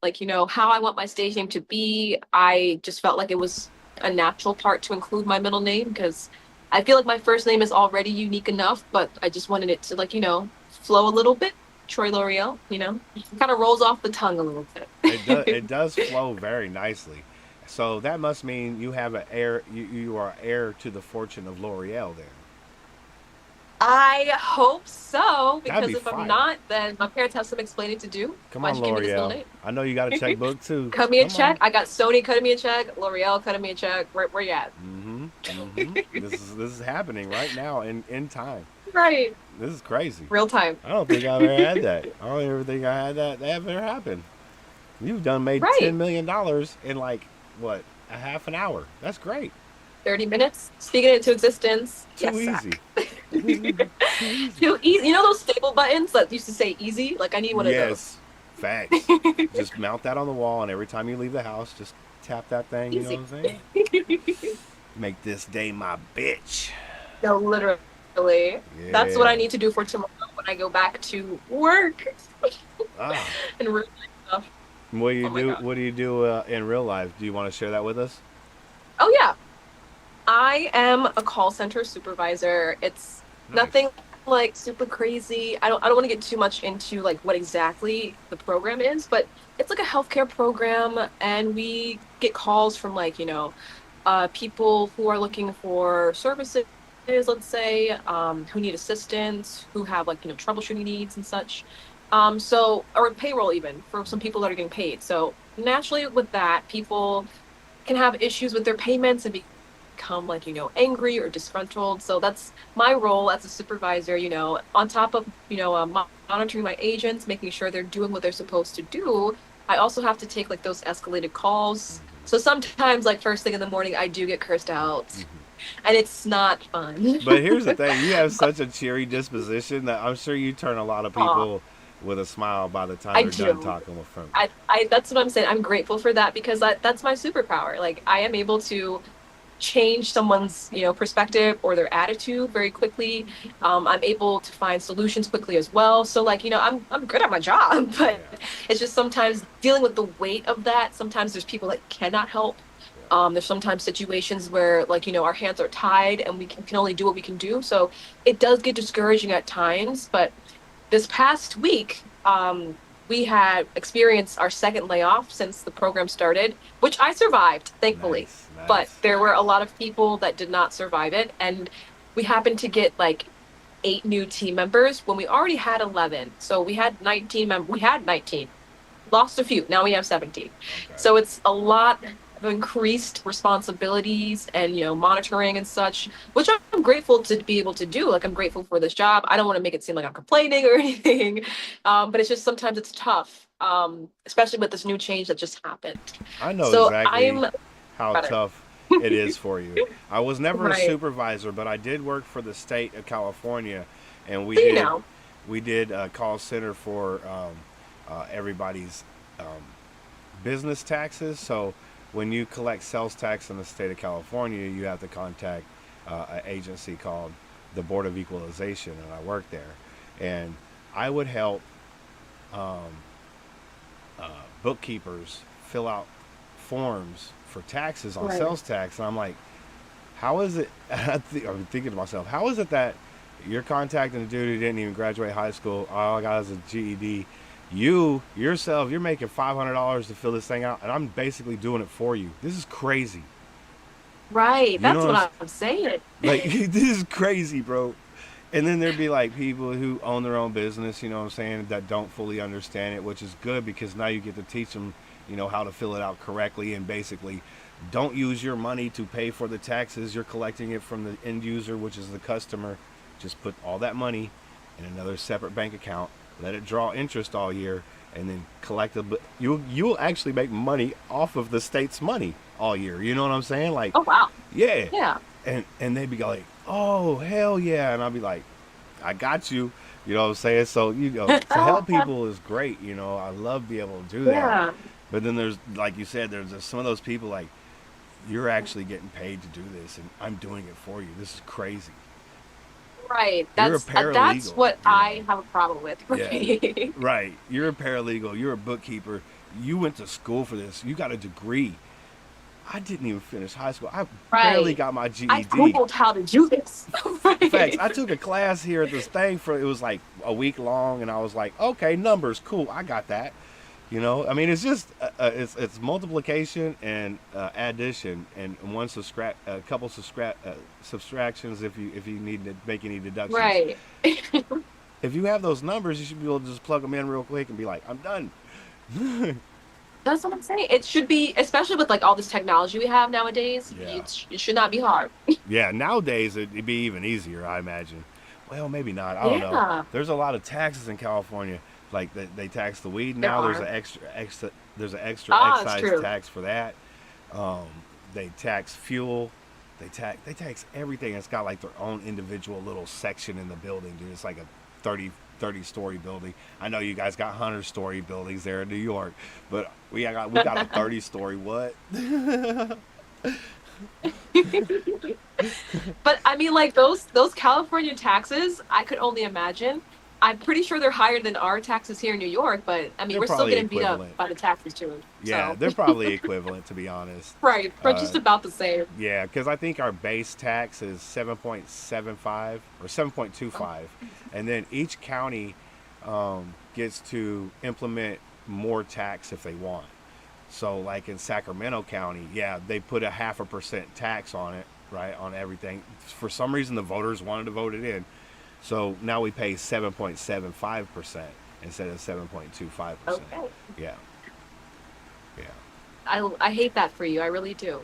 how I want my stage name to be, I just felt like it was a natural part to include my middle name because I feel like my first name is already unique enough, but I just wanted it to flow a little bit. Troy L'Oreal, kind of rolls off the tongue a little bit. it does flow very nicely. So that must mean you have an heir. You are heir to the fortune of L'Oreal. Then I hope so, That'd because be if fire. I'm not, then my parents have some explaining to do. come Why'd on, you give me this middle L'Oreal. name? I know you got a checkbook too. Cut me a Come check. I got Sony cutting me a check. L'Oreal cutting me a check. Where you at? This is happening right now in time. Right. This is crazy. Real time. I don't think I've ever had that. I don't ever think I had that ever happen. You've made Right. $10 million in like what, a half an hour? That's great. 30 minutes. Speaking it into existence. Too Yes, easy. Too easy. You know those staple buttons that used to say easy? Like, I need one of those. Yes, facts. Just mount that on the wall, and every time you leave the house, just tap that thing. You know what I'm saying? Make this day my bitch. No, literally. That's what I need to do for tomorrow when I go back to work Ah. and real stuff. What do you Oh my do? God. What do you do in real life? Do you want to share that with us? Oh yeah. I am a call center supervisor. It's Nice. nothing like super crazy. I don't want to get too much into like what exactly the program is, but it's like a healthcare program, and we get calls from people who are looking for services, let's say, who need assistance, who have troubleshooting needs and such. Or payroll even for some people that are getting paid. So naturally with that, people can have issues with their payments and become angry or disgruntled. So that's my role as a supervisor, on top of, monitoring my agents, making sure they're doing what they're supposed to do. I also have to take those escalated calls. So sometimes first thing in the morning, I do get cursed out and it's not fun. But here's the thing: you have such a cheery disposition that I'm sure you turn a lot of people with a smile by the time I they're done do. talking with from. I that's what I'm saying. I'm grateful for that because that's my superpower. Like I am able to change someone's, perspective or their attitude very quickly. I'm able to find solutions quickly as well. So like, I'm good at my job, but Yeah. it's just sometimes dealing with the weight of that. Sometimes there's people that cannot help. There's sometimes situations where like, our hands are tied and we can only do what we can do. So it does get discouraging at times, but this past week, we had experienced our second layoff since the program started, which I survived, thankfully. Nice, But nice. there were a lot of people that did not survive it. And we happened to get like 8 new team members when we already had 11. So we had 19, lost a few. Now we have 17. Okay. So it's a lot of increased responsibilities and monitoring and such, which I'm grateful to be able to do. Like I'm grateful for this job. I don't want to make it seem like I'm complaining or anything, but it's just sometimes it's tough, especially with this new change that just happened. I know So exactly I'm how better. tough it is for you. I was never a Right. supervisor, but I did work for the state of California, and we So did we did a call center for everybody's um, business taxes. So when you collect sales tax in the state of California, you have to contact an agency called the Board of Equalization, and I worked there, and I would help um, bookkeepers fill out forms for taxes on Right. sales tax, and I'm like, how is it? I'm thinking to myself, how is it that you're contacting a dude who didn't even graduate high school? All I got is a GED. You yourself, you're making $500 to fill this thing out, and I'm basically doing it for you. This is crazy. Right. You know That's what what I'm saying. like? This is crazy, bro. And then there'd be like people who own their own business, you know what I'm saying, that don't fully understand it, which is good because now you get to teach them, how to fill it out correctly and basically don't use your money to pay for the taxes. You're collecting it from the end user, which is the customer. Just put all that money in another separate bank account, let it draw interest all year, and then collect a. You'll actually make money off of the state's money all year. You know what I'm saying? Like, Oh wow. yeah, Yeah. and they'd be like, "Oh hell yeah," and I'll be like, "I got you." You know what I'm saying? So to help people is great. I love being able to do that. Yeah. But then there's, like you said, there's just some of those people like, you're actually getting paid to do this, and I'm doing it for you. This is crazy. Right. You're a That's paralegal. what I have a problem with. Yeah, Right. right. You're a paralegal. You're a bookkeeper. You went to school for this. You got a degree. I didn't even finish high school. I barely Right. got my I GED. googled how to do this. Facts. Right. I took a class here at this thing for, it was like a week long, and I was like, okay, numbers, cool. I got that. I mean, it's just it's multiplication and addition, and a couple subtractions if you need to make any deductions. Right. If you have those numbers, you should be able to just plug them in real quick and be like, I'm done. That's what I'm saying. It should be, especially with like all this technology we have nowadays. Yeah. It should not be hard. Yeah, nowadays it'd be even easier, I imagine. Well, maybe not. I don't know. Yeah. There's a lot of taxes in California. Like they tax the weed There now. There's are. an extra. There's an extra It's excise true. tax for that. Um, they tax fuel. They tax everything. It's got like their own individual little section in the building, dude. It's like a 30 story building. I know you guys got 100-story buildings there in New York, but we got a 30-story what? But I mean, like those California taxes, I could only imagine. I'm pretty sure they're higher than our taxes here in New York, but I mean, They're we're still probably getting beat up equivalent. by the taxes too. Yeah, So, they're probably equivalent, to be honest. right, but Uh, just about the same. Yeah, because I think our base tax is 7.75 or 7.25, and then each county gets to implement more tax if they want. So, like in Sacramento County, yeah, they put a 0.5% tax on it, right, on everything. For some reason, the voters wanted to vote it in, so now we pay 7.75% instead of 7.25%. Okay. Yeah, yeah. I hate that for you. I really do.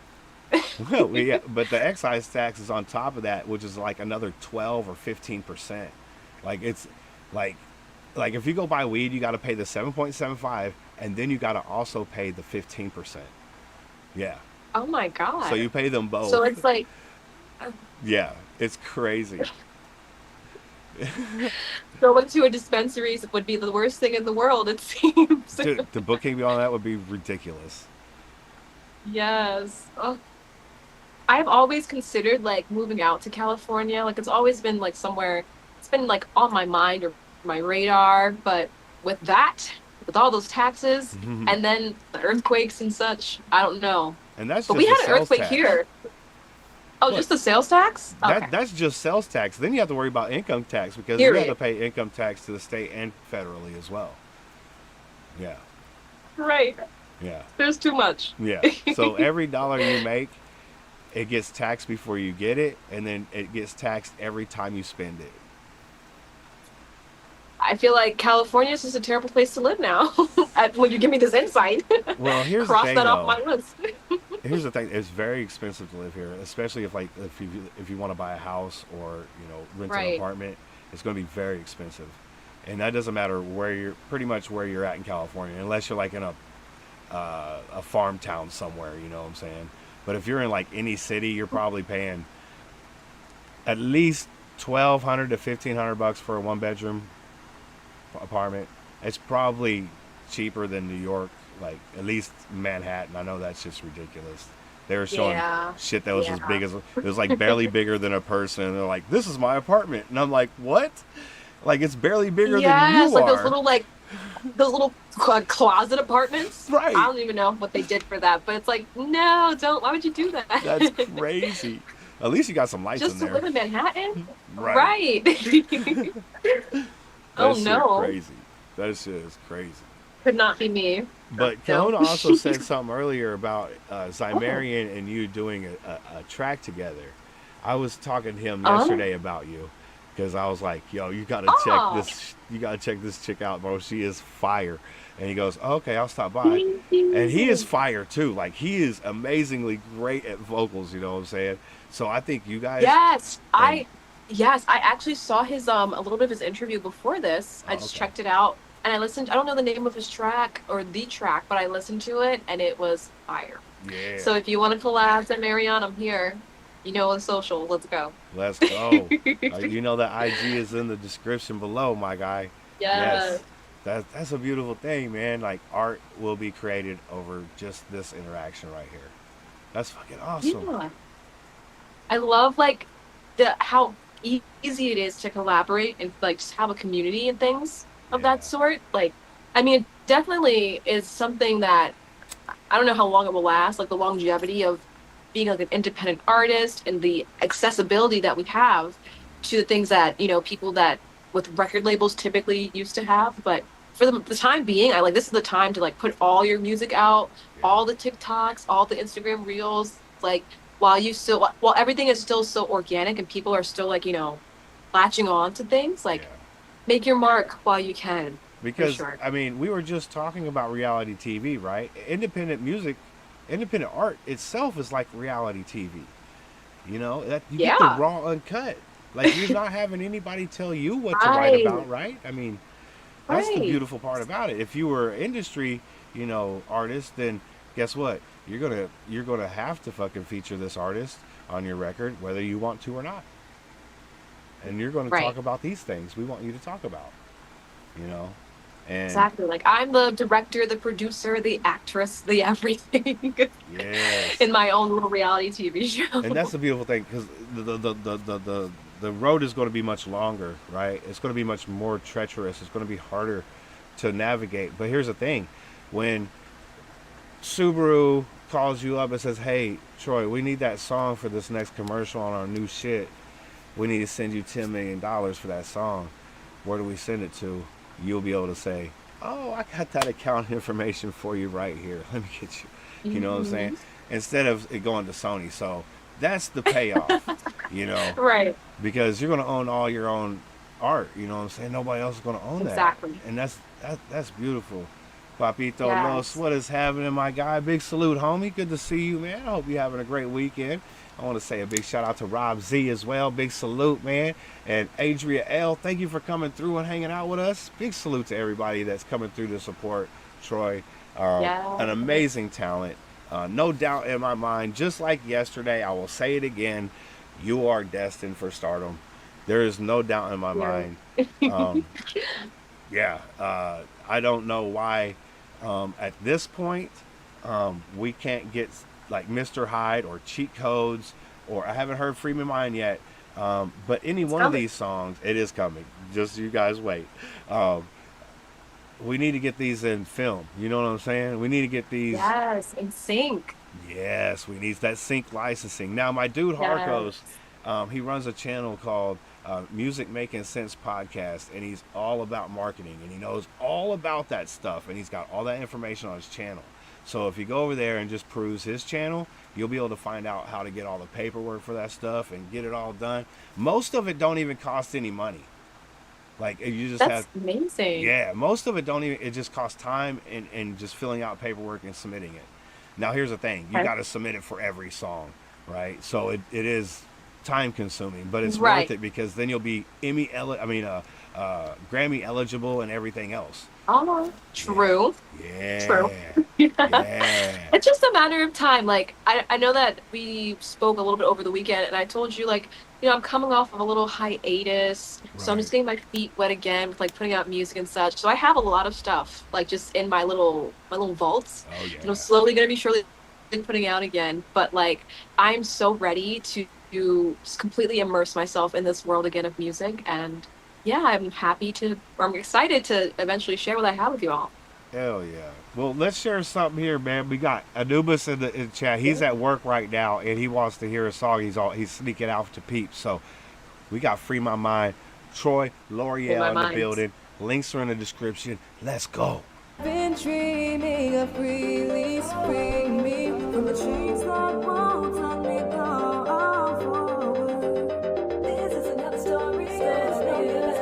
Well, yeah, but the excise tax is on top of that, which is like another 12 or 15%. Like it's like if you go buy weed, you got to pay the 7.75, and then you got to also pay the 15%. Yeah, Oh my God. so you pay them both. So it's like, Yeah, it's crazy. Going to a dispensary would be the worst thing in the world, it seems. Dude, the booking on that would be ridiculous. Yes. Oh, I've always considered like moving out to California. Like it's always been like somewhere it's been like on my mind or my radar, but with that, with all those taxes and then the earthquakes and such, I don't know. And that's But just we had the an sales earthquake tax. here. Oh, Look, just the sales tax? Okay. that's just sales tax. Then you have to worry about income tax because you have to Period. pay income tax to the state and federally as well. Yeah, Right. yeah, There's too much. yeah. So every dollar you make, it gets taxed before you get it, and then it gets taxed every time you spend it. I feel like California is just a terrible place to live now. When you give me this insight, Well, here's the cross thing that off though. my list. Here's the thing: it's very expensive to live here, especially if you want to buy a house or rent an Right. apartment. It's going to be very expensive, and that doesn't matter where you're pretty much where you're at in California, unless you're like in a farm town somewhere. You know what I'm saying? But if you're in like any city, you're probably paying at least $1,200 to $1,500 for a one bedroom apartment. It's probably cheaper than New York, like at least Manhattan. I know that's just ridiculous. They were showing Yeah. shit that was as Yeah. big as it was like barely bigger than a person. And they're like, "This is my apartment," and I'm like, "What?" Like it's barely bigger than Yes, you like are. those little closet apartments. Right. I don't even know what they did for that, but it's like, no, don't. Why would you do that? That's crazy. At least you got some lights Just in to there. live in Manhattan? Right. Right. Oh That shit no. crazy. That shit is crazy. Could not be me. But No. Kahuna also said something earlier about Oh. Zymarian and you doing a track together. I was talking to him Oh. yesterday about you because I was like, "Yo, you gotta check Oh. this. You gotta check this chick out, bro. She is fire." And he goes, "Okay, I'll stop by." Thank you. And he is fire too. Like he is amazingly great at vocals. You know what I'm saying? So I think you guys. Yes, And, I actually saw his a little bit of his interview before this. I oh, just okay. checked it out and I listened. I don't know the name of his track or the track, but I listened to it and it was fire. Yeah. So if you want to collab and Marion, I'm here. You know, on social. Let's go. Let's go. You know the IG is in the description below, my guy. Yes. Yes. That's a beautiful thing, man. Like art will be created over just this interaction right here. That's fucking awesome. Yeah. I love like the how easy it is to collaborate and like just have a community and things of Yeah. that sort. Like, I mean, it definitely is something that I don't know how long it will last. Like the longevity of being like an independent artist and the accessibility that we have to the things that people that with record labels typically used to have. But for the time being, I like this is the time to like put all your music out, all the TikToks, all the Instagram reels, like while everything is still so organic and people are still like latching on to things, like Yeah. make your mark while you can. Because sure. I mean, we were just talking about reality TV, right? Independent music, independent art itself is like reality TV. You know, that you get the Yeah. raw uncut. Like you're not having anybody tell you what to write Right. about, right? I mean, that's the Right. beautiful part about it. If you were an industry, artist, then guess what? You're gonna have to fucking feature this artist on your record, whether you want to or not. And you're gonna Right. talk about these things we want you to talk about. You know? And Exactly. Like I'm the director, the producer, the actress, the everything yes. in my own little reality TV show. And that's the beautiful thing because the road is going to be much longer, right? It's going to be much more treacherous. It's going to be harder to navigate. But here's the thing: when Subaru calls you up and says, "Hey, Troy, we need that song for this next commercial on our new shit. We need to send you $10 million for that song. Where do we send it to?" You'll be able to say, "Oh, I got that account information for you right here. Let me get you." You know what I'm saying? Instead of it going to Sony. So that's the payoff, Right. because you're going to own all your own art. You know what I'm saying? Nobody else is going to own Exactly. that. And that's beautiful. Papito Yes. Los, what is happening, my guy? Big salute, homie. Good to see you, man. I hope you're having a great weekend. I want to say a big shout out to Rob Z as well. Big salute, man. And Adria L, thank you for coming through and hanging out with us. Big salute to everybody that's coming through to support Troy. Yeah. An amazing talent. No doubt in my mind, just like yesterday, I will say it again. You are destined for stardom. There is no doubt in my mind. Um, yeah, I don't know why at this point we can't get like Mr. Hyde or cheat codes, or I haven't heard Free My Mind yet. But any one of coming. these songs, it is coming. Just you guys wait. Um, we need to get these in film. You know what I'm saying? We need to get these. Yes, in sync. Yes, we need that sync licensing. Now, my dude Yes. Harkos, he runs a channel called Music Making Sense Podcast, and he's all about marketing, and he knows all about that stuff, and he's got all that information on his channel. So if you go over there and just peruse his channel, you'll be able to find out how to get all the paperwork for that stuff and get it all done. Most of it don't even cost any money. Like you just That's have, amazing. yeah, most of it don't even. It just costs time and just filling out paperwork and submitting it. Now here's the thing: you Okay. got to submit it for every song, right? So it is time consuming, but it's worth Right. it because then you'll be Grammy eligible and everything else. Oh, true. True. Yeah, yeah, It's just a matter of time. Like, I know that we spoke a little bit over the weekend, and I told you, like, I'm coming off of a little hiatus, so I'm right. just getting my feet wet again with like putting out music and such. So I have a lot of stuff, like, just in my little vaults, Oh and I'm yeah. slowly gonna be surely putting out again. But like, I'm so ready to just completely immerse myself in this world again of music, and yeah, I'm excited to eventually share what I have with you all. Hell yeah. Well, let's share something here, man. We got Anubis in the chat. He's at work right now, and he wants to hear a song. He's sneaking out to peeps. So we got Free My Mind, Troy In my L'Oreal in the mind. building. Links are in the description. Let's go. Been dreaming of really spring me from the trees that won't let me go forward. This is another story. I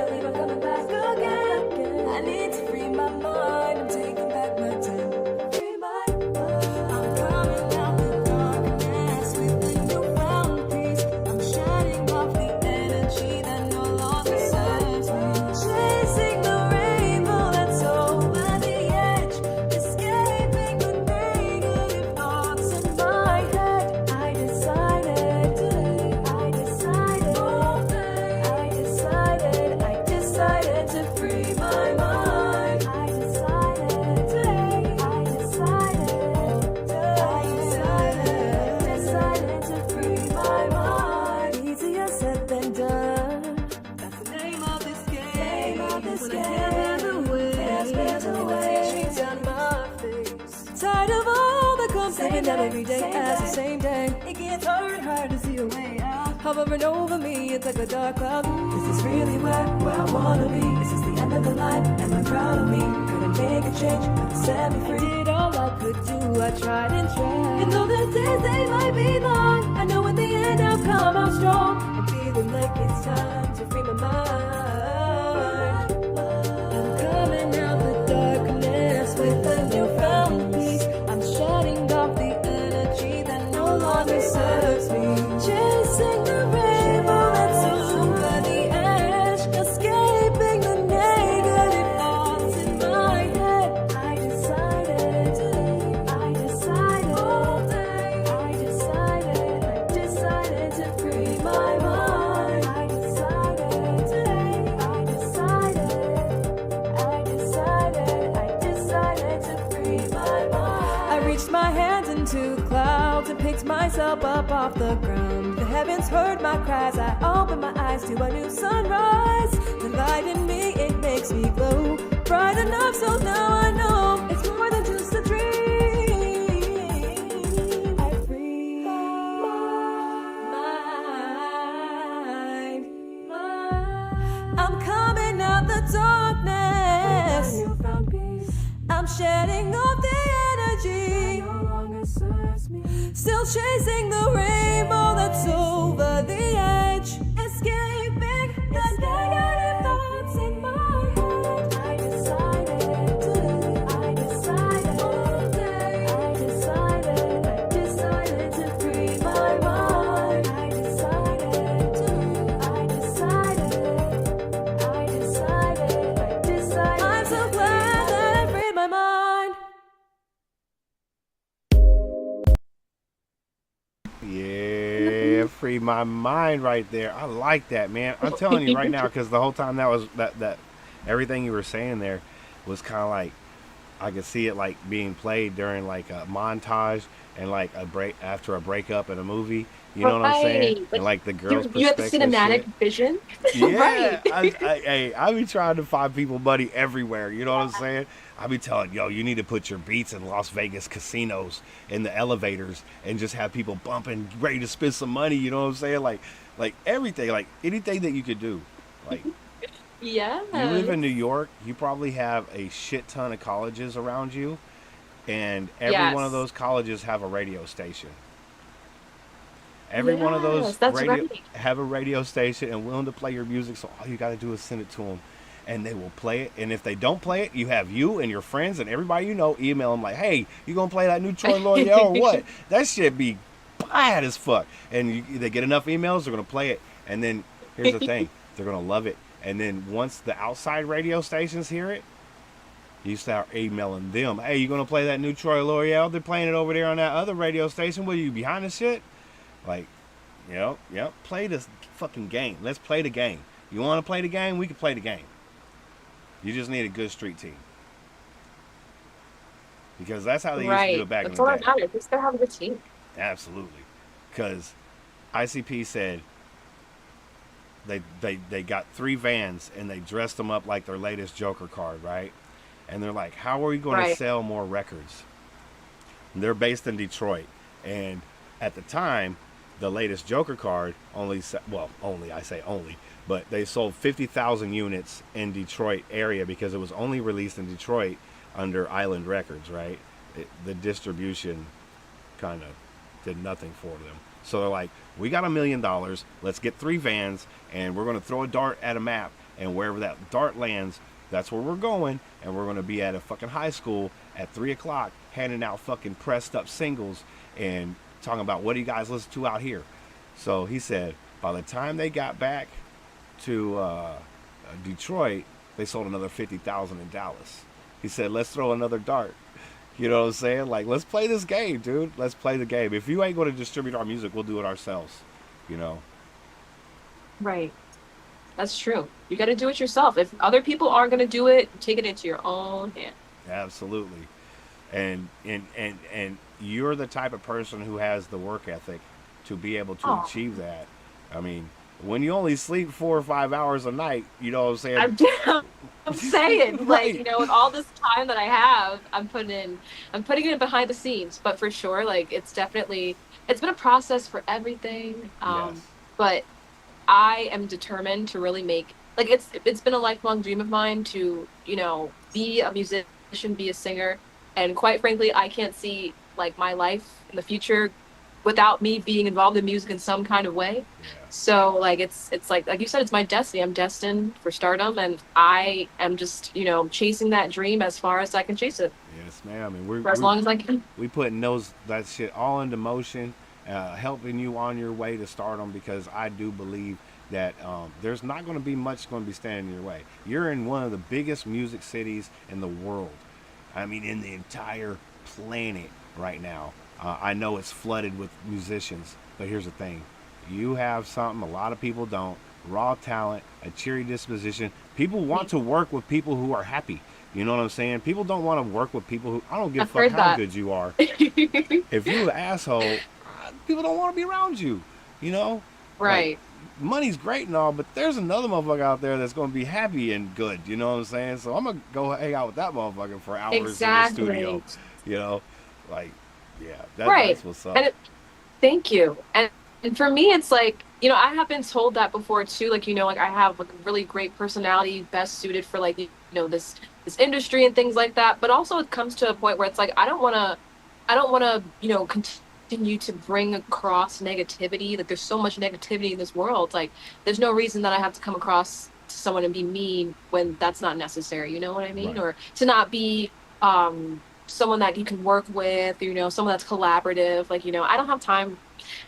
believe I'm coming back again. I need to free my mind. I'm taking back my time. Free my mind. I'm coming out the darkness with a newfound peace. I'm shedding off the energy that no longer serves me. Chasing the rainbow that's over the edge, escaping the negative thoughts in my head. I decided today, I decided to free my mind. I decided today, decided to free my mind. Easier said than done. That's the name of this game. When I can't bear the weight, tears down my face. Tired of all the comes living out every day as the same day. It gets harder and harder to see a way out. Hovering over me, it's like a dark cloud. Is this really where I wanna be? Is this the end of the line? Am I proud of me? Gonna make a change, gonna set me free. I did all I could do, I tried and tried. And though the days they might be long, I know in the end I'll come out strong. I'm feeling like it's time to free my mind. I'm coming out the darkness with a newfound peace. I'm shutting off the energy that no longer serves me. Chasing the rainbow that's over the edge, escaping the negative thoughts in my head. I decided today, I decided to free my mind. I decided today, I decided to free my mind. I reached my hands into the clouds and picked myself up off the ground. The heavens heard my cries. I opened my eyes to a new sunrise. The light in me, it makes me glow. Bright enough, so now I know it's more than just a dream. I free my mind. I'm coming out the darkness. I'm shedding off the energy. No longer serves me. Still chasing the rainbow that's over the edge. Escaping the negative thoughts in my head. I decided today, I decided to free my mind. I decided today, I decided. I'm so glad that I freed my mind. read my mind right there. I like that, man. I'm telling you right now, because the whole time that was that everything you were saying there was kind of like I could see it like being played during like a montage and like a break after a breakup in a movie. You know what I'm saying? Right. And Like like the girl's you have the perspective cinematic shit. vision. Yeah, Right. I be trying to find people money everywhere. You know what I'm saying? I be telling yo, you need to put your beats in Las Vegas casinos in the elevators and just have people bumping, ready to spend some money. You know what I'm saying? Like everything, like anything that you could do. Like you live in New Yes. York, you probably have a shit ton of colleges around you, and every one of Yes. those colleges have a radio station. Every one of Yes, those that's radio right. have a radio station and willing to play your music. So all you got to do is send it to them, and they will play it. And if they don't play it, you have you and your friends and everybody you know email them like, "Hey, you gonna play that new Troy Loyal or what?" That shit be bad as fuck. And they get enough emails, they're gonna play it. And then here's the thing, they're gonna love it. And then once the outside radio stations hear it, you start emailing them, "Hey, you gonna play that new Troy Loyal? They're playing it over there on that other radio station. Will you behind the shit?" Like, play this fucking game. Let's play the game. You want to play the game? We can play the game. You just need a good street team because that's how they used to do Right. it back in That's the all that day. matters. Just gotta have a good team. Absolutely, because ICP said they got 3 vans and they dressed them up like their latest Joker card, right? And they're like, "How are we going to Right. sell more records?" And they're based in Detroit, and at the time, the latest Joker card only I say only, but they sold 50,000 units in Detroit area because it was only released in Detroit under Island Records, right? The distribution kind of did nothing for them. So they're like, "We got $1 million. Let's get 3 vans, and we're going to throw a dart at a map, and wherever that dart lands, that's where we're going. And we're going to be at a fucking high school at 3 o'clock, handing out fucking pressed up singles and talking about what do you guys listen to out here." So he said, by the time they got back to Detroit, they sold another 50,000 in Dallas. He said, "Let's throw another dart." You know what I'm saying? Like, let's play this game, dude. Let's play the game. If you ain't going to distribute our music, we'll do it ourselves. You know? Right. That's true. You gotta do it yourself. If other people aren't gonna do it, take it into your own hand. Absolutely. And you're the type of person who has the work ethic to be able to Oh, achieve that. I mean, when you only sleep 4 or 5 hours a night, you know what I'm saying? I'm I'm saying, like, Right. with all this time that I have, I'm putting it behind the scenes. But for sure, like, it's been a process for everything. Yes. But I am determined to really make, like, it's been a lifelong dream of mine to, be a musician, be a singer, and quite frankly, I can't see like my life in the future without me being involved in music in some kind of way. Yeah. So like it's like you said, it's my destiny. I'm destined for stardom, and I am just chasing that dream as far as I can chase it Yes, ma'am. And we're, for as we're long as I can. we putting that shit all into motion, helping you on your way to stardom because I do believe that there's not going to be much going to be standing in your way. You're in one of the biggest music cities in the world. I mean, in the entire planet right now. I know it's flooded with musicians, but here's the thing. You have something a lot of people don't. Raw talent, a cheery disposition. People want to work with people who are happy. You know what I'm saying? People don't want to work with people who I don't give a I've fuck heard how that. good you are. If you're an asshole, people don't want to be around you. You know? Like, Right. money's great and all, but there's another motherfucker out there that's going to be happy and good. You know what I'm saying? So I'm going to go hang out with that motherfucker for hours in the studio. Exactly. You know? Like, yeah, Right. that's what's up. And thank you. And for me, it's like, I have been told that before too. Like, like I have like a really great personality, best suited for like, this industry and things like that. But also it comes to a point where it's like, I don't want to, continue to bring across negativity. Like there's so much negativity in this world. Like there's no reason that I have to come across to someone and be mean when that's not necessary. You know what I mean? Right. Or to not be, someone that you can work with, someone that's collaborative. Like, I don't have time.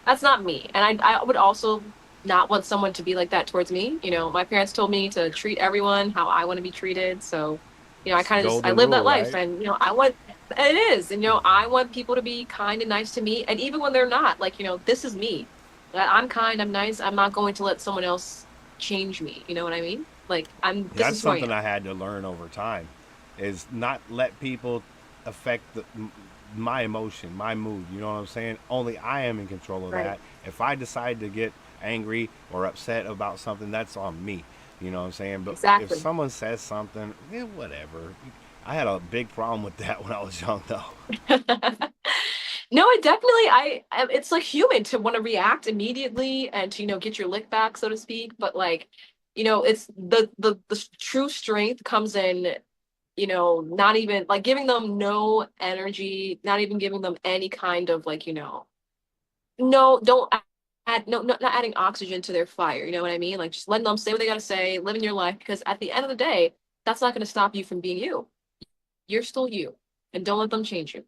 That's not me. And I would also not want someone to be like that towards me. My parents told me to treat everyone how I want to be treated. So, I kind of I Golden live that rule, life, right? and, I want, it is, and, I want people to be kind and nice to me. And even when they're not, like, this is me. That I'm kind, I'm nice. I'm not going to let someone else change me. You know what I mean? Like this That's is who I something am. I had to learn over time, is not let people affect my emotion, my mood. You know what I'm saying? Only I am in control of Right. that. If I decide to get angry or upset about something, that's on me. You know what I'm saying? But if Exactly. someone says something, whatever. I had a big problem with that when I was young, though. No, it definitely it's like human to want to react immediately and to, get your lick back, so to speak. But like, it's the true strength comes in, not even like giving them no energy, not even giving them any kind of like, no, don't add no, not adding oxygen to their fire, you know what I mean? Like just letting them say what they gotta say, living your life, because at the end of the day, that's not gonna stop you from being you. You're still you. And don't let them change you.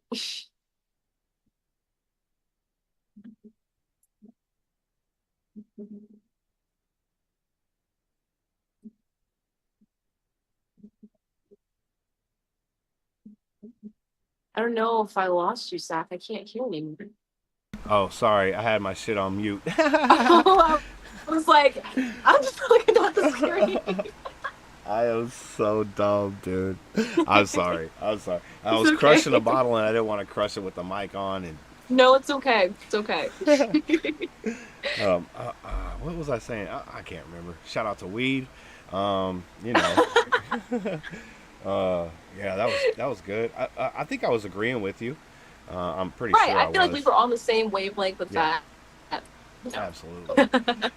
I don't know if I lost you, Zach. I can't hear you. Oh, sorry, I had my shit on mute. Oh, I was like, I'm just looking at the screen. I am so dumb, dude. I'm sorry. I'm sorry. I It's was crushing a okay. bottle and I didn't want to crush it with the mic on. And No, it's okay. It's okay. what was I saying? I can't remember. Shout out to weed. You know. Yeah, that was good. I think I was agreeing with you. I'm pretty Right. sure I I feel like we was. were on the same wavelength with Yeah, that. No. absolutely.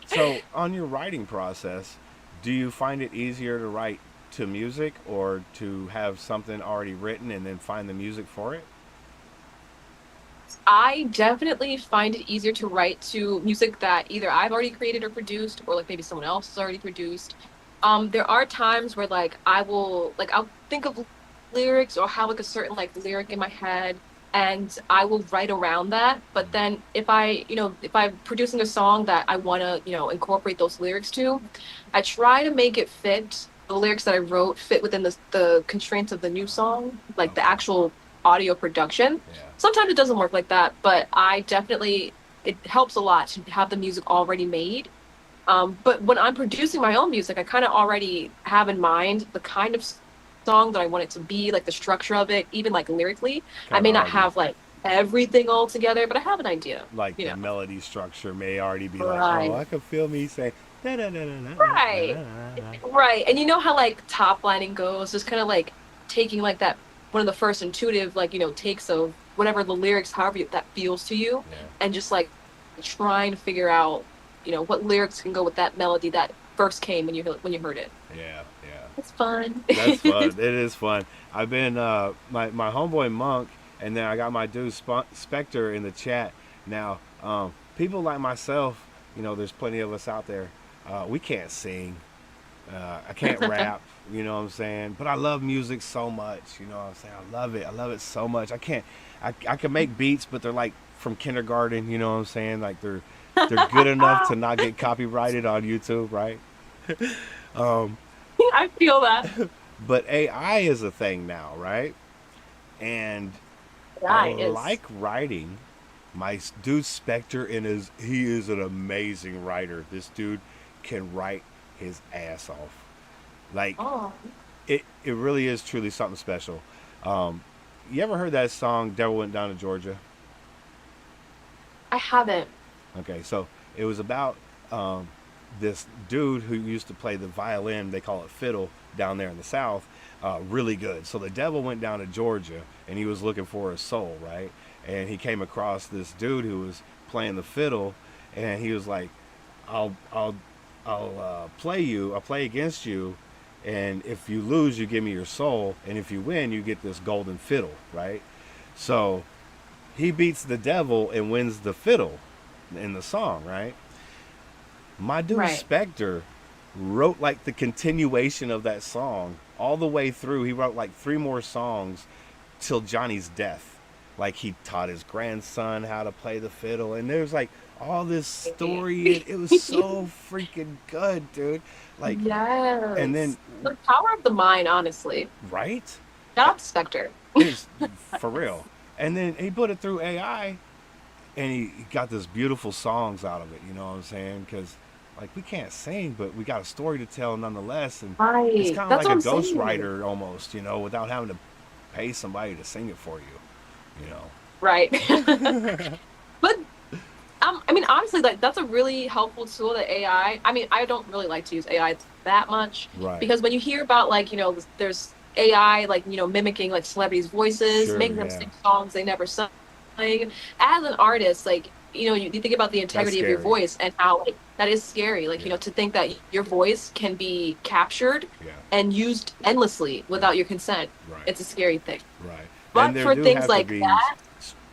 So, on your writing process, do you find it easier to write to music or to have something already written and then find the music for it? I definitely find it easier to write to music that either I've already created or produced, or like maybe someone else has already produced. There are times where like I'll think of lyrics or have like a certain like lyric in my head, and I will write around that. But then if I'm producing a song that I want to, incorporate those lyrics to, I try to make it fit the lyrics that I wrote fit within the constraints of the new song, like the Okay. actual audio production. Yeah. Sometimes it doesn't work like that, but it helps a lot to have the music already made. But when I'm producing my own music, I kind of already have in mind the kind of song that I want it to be, like the structure of it, even like lyrically. I Kind may of not already, have like everything all together, but I have an idea, like you the know. melody structure may already be like, oh, Right. I can feel me saying, da da da da da da Right. da. Right. And you know how like top lining goes, just kind of like taking like that one of the first intuitive like, takes of whatever the lyrics, that feels to you, Yeah, and just like trying to figure out, what lyrics can go with that melody that first came when you heard it. yeah, yeah. It's fun. That's fun. It is fun. I've been my homeboy Monk, and then I got my dude Spectre in the chat. Now, people like myself, there's plenty of us out there. We can't sing. I can't rap. You know what I'm saying? But I love music so much. You know what I'm saying? I love it. I love it so much. I can't. I can make beats, but they're like from kindergarten. You know what I'm saying? Like they're good enough to not get copyrighted on YouTube, right? Um, I feel that. but AI is a thing now, right? And I Yeah, it is. like writing. My dude Spectre he is an amazing writer. This dude can write his ass off. Like Oh, it really is truly something special. Um, you ever heard that song "Devil Went Down to Georgia"? I haven't. Okay, so it was about um, this dude who used to play the violin. They call it fiddle down there in the South. Really good. So the devil went down to Georgia, and he was looking for his soul, right? And he came across this dude who was playing the fiddle, and he was like, "I'll, I'll, I'll play you. I'll play against you, and if you lose, you give me your soul, and if you win, you get this golden fiddle, right?" So he beats the devil and wins the fiddle in the song, right? My dude Right. Spectre wrote like the continuation of that song all the way through. He wrote like three more songs till Johnny's death. Like he taught his grandson how to play the fiddle, and there's like all this story. It was so freaking good, dude. Like, and Yes. then The power of the mind, honestly. right, Shout out to Spectre. it's for real. And then he put it through AI, and he got this beautiful songs out of it. You know what I'm saying? Because like we can't sing, but we got a story to tell nonetheless, and it's Right. kind of That's like what a I'm saying. ghostwriter almost, you know, without having to pay somebody to sing it for you. You know. Right. But I mean, honestly, like that's a really helpful tool that AI. I mean, I don't really like to use AI that much Right. because when you hear about like, there's AI like, mimicking like celebrities' voices, Sure. making them Yeah. sing songs they never sang. As an artist, like, you think about the That's integrity of your scary. voice and how like that is scary. Like, Yeah. to think that your voice can be captured Yeah. and used endlessly Yeah. without your consent. Right. It's a scary thing. Right. And But there for do things have to like be that,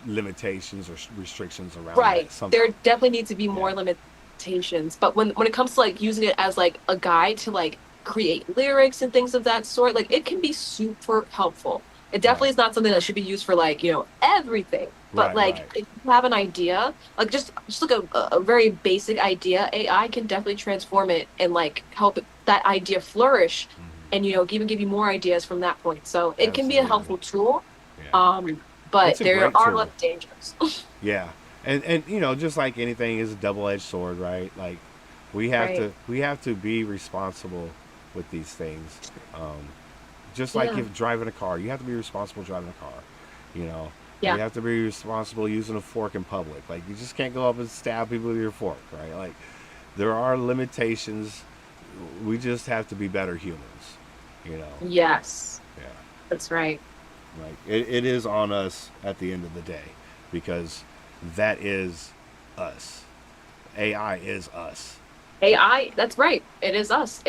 limitations or restrictions around right. that There somehow. definitely need to be Yeah. more limitations. But when it comes to like using it as like a guide to like create lyrics and things of that sort, like it can be super helpful. It definitely Right. is not something that should be used for like, everything. But Right. like Right. if you have an idea, like just like a very basic idea, AI can definitely transform it and like help that idea flourish Hmm. and even give you more ideas from that point. So it can be a Absolutely. helpful tool. Yeah. Um, but It's a there great are tool. less dangers. Yeah. And just like anything is a double-edged sword, right? Like Right. we have to be responsible with these things. Um, just like Yeah. if driving a car, you have to be responsible driving a car. You know, you Yeah. have to be responsible using a fork in public. Like you just can't go up and stab people with your fork, right? Like there are limitations. We just have to be better humans. You know. Yes. Yeah. That's right. Right. It is on us at the end of the day because that is us. AI is us. AI, that's right. It is us.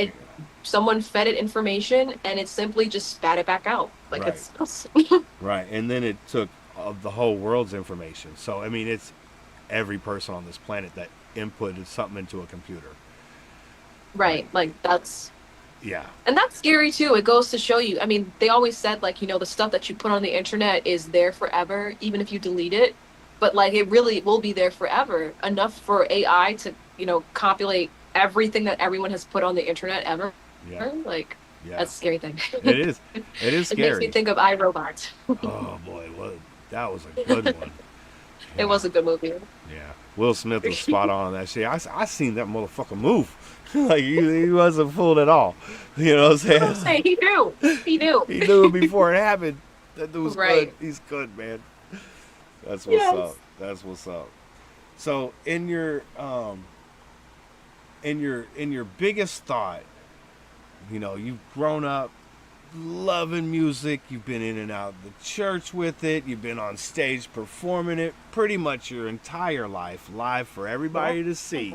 Someone fed it information and it simply just spat it back out. Like Right. it's us. Right. And then it took of the whole world's information. So I mean, it's every person on this planet that inputted something into a computer. Like, Right. Like yeah. and that's scary too. It goes to show you. I mean, they always said like, the stuff that you put on the internet is there forever, even if you delete it. But like it really will be there forever. Enough for AI to, compilate everything that everyone has put on the internet ever. Yeah. Like Yeah. that's a scary thing. It is. It is It makes me scary. think of iRobot. Oh boy, what that was a good one. It Yeah. was a good movie. Yeah, Will Smith was spot on that shit. I seen that motherfucker move. Like he wasn't fooled at all. You know what I'm What I'm saying? saying, he knew. He knew. He knew it before it happened. That dude's good. Right. He's good, man. That's what's up. Yes. That's what's up. So in your biggest thought, you've grown up loving music, you've been in and out of the church with it, you've been on stage performing it pretty much your entire life, live for Yeah. everybody to see.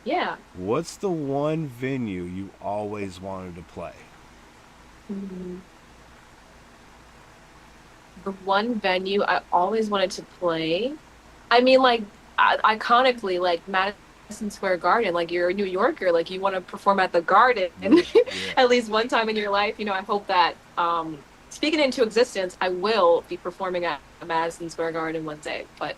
Yeah. What's the one venue you always wanted to play? Mhm. The one venue I always wanted to play. I mean, like, iconically, like Madison Square Garden. Like, you're a New Yorker. Like, you want to perform at the Garden Yeah, yeah. at least one time in your life. I hope that, speaking into existence, I will be performing at Madison Square Garden one day. But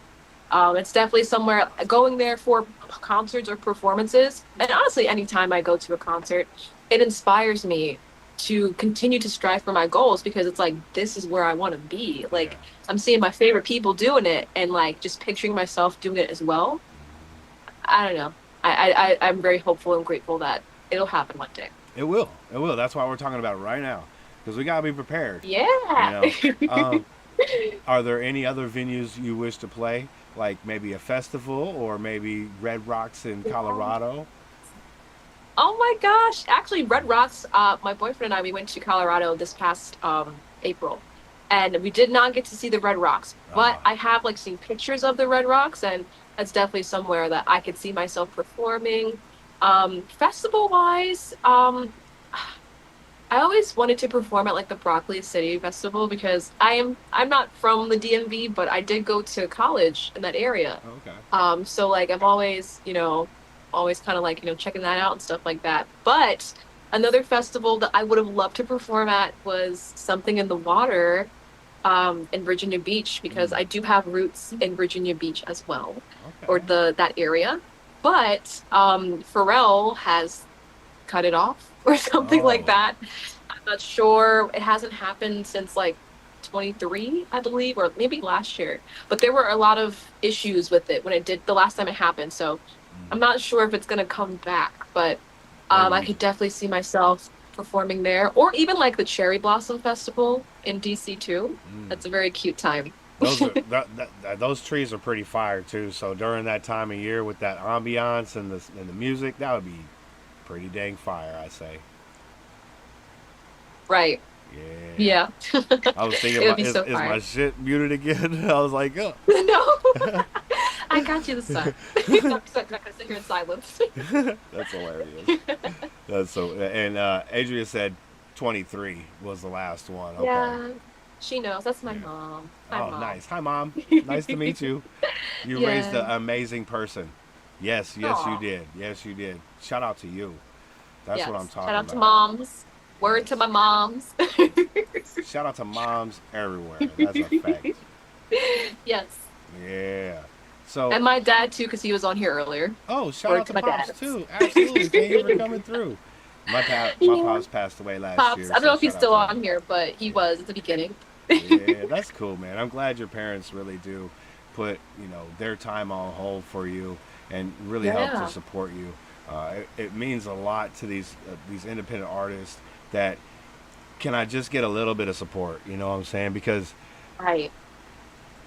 it's definitely somewhere going there for concerts or performances. And honestly, anytime I go to a concert, it inspires me to continue to strive for my goals because it's like this is where I want to be. Yeah. Like I'm seeing my favorite people doing it and like just picturing myself doing it as well. I don't know. I'm very hopeful and grateful that it'll happen one day. It will. It will. That's why we're talking about it right now. Because we gotta be prepared. Yeah. Um, are there any other venues you wish to play? Like maybe a festival or maybe Red Rocks in Colorado? Oh my gosh. Actually, Red Rocks, my boyfriend and I, we went to Colorado this past April. And we did not get to see the Red Rocks, but Uh, I have like seen pictures of the Red Rocks, and that's definitely somewhere that I could see myself performing. Festival wise, I always wanted to perform at like the Broccoli City Festival because I'm not from the DMV, but I did go to college in that area. okay. So like I'm always, always kind of like, checking that out and stuff like that. But another festival that I would have loved to perform at was Something in the Water, in Virginia Beach because Mm, I do have roots in Virginia Beach as well, or okay. that area. But Pharrell has cut it off or something like Oh, that. I'm not sure. It hasn't happened since like 23, I believe, or maybe last year. But there were a lot of issues with it when it did the last time it happened. So I'm Mm. not sure if it's gonna come back, but I Maybe. could definitely see myself performing there, or even like the Cherry Blossom Festival in DC too. Mm. That's a very cute time. Those are those trees are pretty fire too. So during that time of year with that ambiance and the music, that would be pretty dang fire, I say. Right. Yeah. Yeah. I was thinking It would about be so is my fire. shit muted again? I was like, oh. No, I got you this time. I'm not gonna sit here in silence. That's hilarious. That's so. And Adria said 23 was the last one. Okay. Yeah, she knows. That's my Yeah. mom. Hi, Oh, mom. nice. Hi, mom. Nice to meet you. You raised Yeah. an amazing person. Yes, yes, you Aw. did. Yes, you did. Shout out to you. That's what I'm Yes. Shout talking out to about. moms. Word to Yes. my moms. Shout out to moms everywhere. That's a fact. Yes. Yeah. So, And my dad too, because he was on here earlier. oh, shout Word out to to my pops dad. too. Absolutely. Thank you for coming through. My Yeah. pops passed away last Pops. year, I don't so know if he's shout out still to him. on here, but he was at the beginning. Yeah, that's cool, man. I'm glad your parents really do put, their time on hold for you and really help to Yeah. support you. It means a lot to these independent artists that can I just get a little bit of support, you know what I'm saying? Because Right.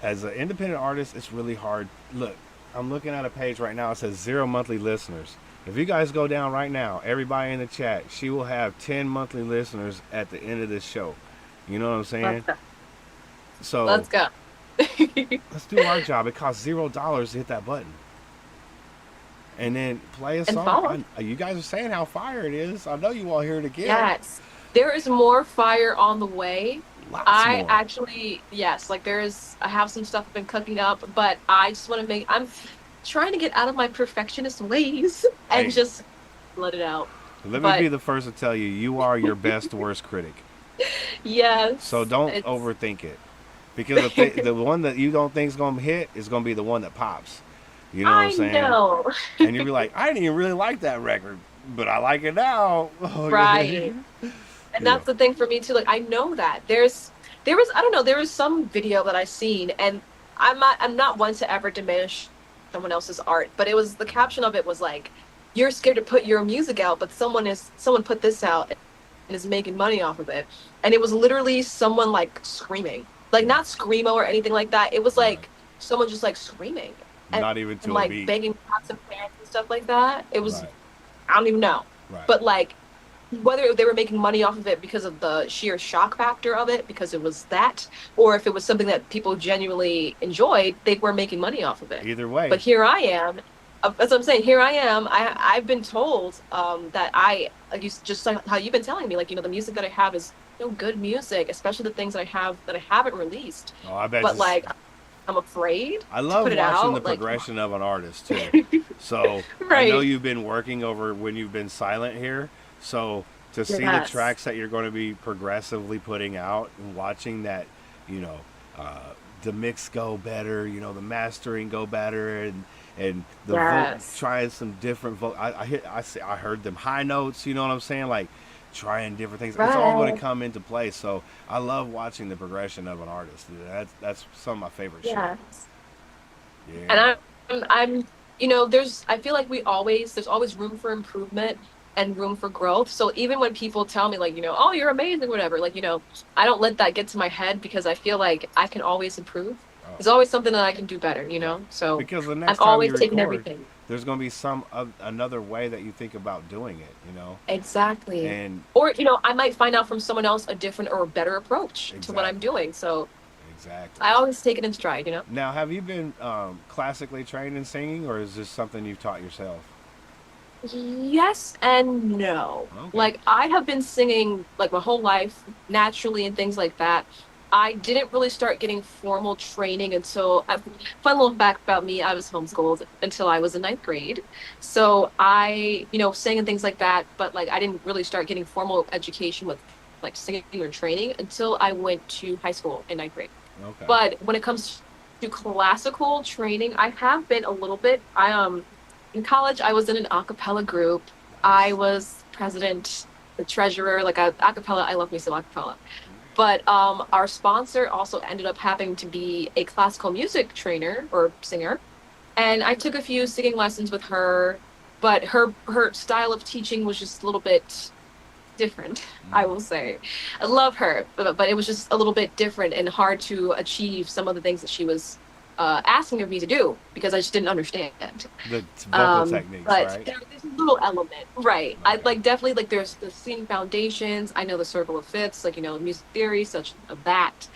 as an independent artist, it's really hard. Look, I'm looking at a page right now. It says 0 monthly listeners. If you guys go down right now, everybody in the chat, she will have 10 monthly listeners at the end of this show. You know what I'm Let's saying? go. So Let's go. let's do our job. It costs $0 to hit that button and then play a And song. follow. You guys are saying how fire it is. I know you all hear it again. Yes. There is more fire on the way. Lots I more. actually, yes, like I have some stuff I've been cooking up, but I just want to I'm trying to get out of my perfectionist ways and Hey, just let it out. let me be But the first to tell you, you are your best worst critic. So yes, don't it's, overthink it. Because the one that you don't think is going to hit is going to be the one that pops. You know what I'm I saying? know. And you'll be like, I didn't even really like that record, but I like it now. Oh, yeah. Right. And Yeah. that's the thing for me too. Like I know that there was I don't know, there was some video that I seen and I'm not one to ever diminish someone else's art, but it was the caption of it was like, you're scared to put your music out, but someone put this out and is making money off of it. And it was literally someone like screaming. Like Yeah. not screamo or anything like that. It was Right. like someone just like screaming and, Not even and to a like beat. begging pots and pans and stuff like that. It was Right. I don't even know. Right. But like whether they were making money off of it because of the sheer shock factor of it, because it was that, or if it was something that people genuinely enjoyed, they were making money off of it. Either But way, here I am, as I'm saying, here I am. I've been told that like just like how you've been telling me, like the music that I have is good music, especially the things that I have that I haven't released. oh, I bet But you. like I'm afraid I to love put it watching the out. Like progression of an artist too. So I know right, you've been working over when you've been silent here. So to see the yes, tracks that you're going to be progressively putting out and watching that, you know, uh, the mix go better, the mastering go better, and the yes, trying some different I heard them high notes. You know what I'm saying? Like trying different things. It's all going to right, come into play. So I love watching the progression of an artist. That's some of my favorite shit. yes. And Yeah. I'm there's I feel like there's always room for improvement and room for growth. So even when people tell me like, oh, you're amazing, whatever, like, I don't let that get to my head because I feel like I can always improve. Oh, There's always something that I can do better, So because the I'm next time you always taking record, everything. there's going to be another way that you think about doing it. Exactly. And Or, I might find out from someone else a different or a better approach to what I'm exactly, doing. So exactly. I always take it in stride. Now, have you been classically trained in singing, or is this something you've taught yourself? Yes and no. Okay. Like I have been singing like my whole life naturally and things like that. I didn't really start getting formal training until fun little fact about me, I was homeschooled until I was in ninth grade. So I, sang and things like that, but like I didn't really start getting formal education with like singing or training until I went to high school in ninth grade. Okay. But when it comes to classical training, I have been a little bit. In college I was in an a cappella group. I Nice. was president, the treasurer, like a cappella. I love me some a cappella. But our sponsor also ended up having to be a classical music trainer or singer, and I took a few singing lessons with her, but her style of teaching was just a little bit different, I will say. I love her, but it was just a little bit different and hard to achieve some of the things that she was asking of me to do because I just didn't understand. The vocal techniques, But right? there's a little element, right? I Okay. like definitely like there's the singing foundations. I know the circle of fifths, like music theory, such of that.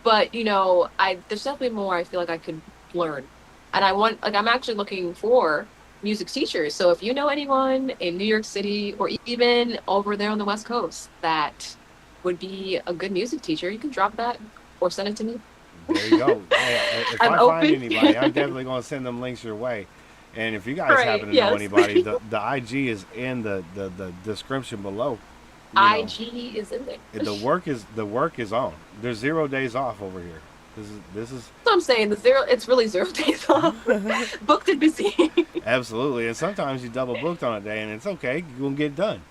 But I there's definitely more I feel like I could learn, and I want like I'm actually looking for music teachers. So if you know anyone in New York City or even over there on the West Coast that would be a good music teacher, you can drop that or send it to me. There you go. Hey, if I'm I find open. anybody, I'm definitely going to send them links your way. And if you guys Right, happen to know yes. anybody, the IG is in the description below. You know, IG is in there. the That's work is on. There's 0 days off over here. This is what I'm saying. It's really 0 days off. Booked and busy. absolutely. And sometimes you double booked on a day, and it's okay. You're gonna get done.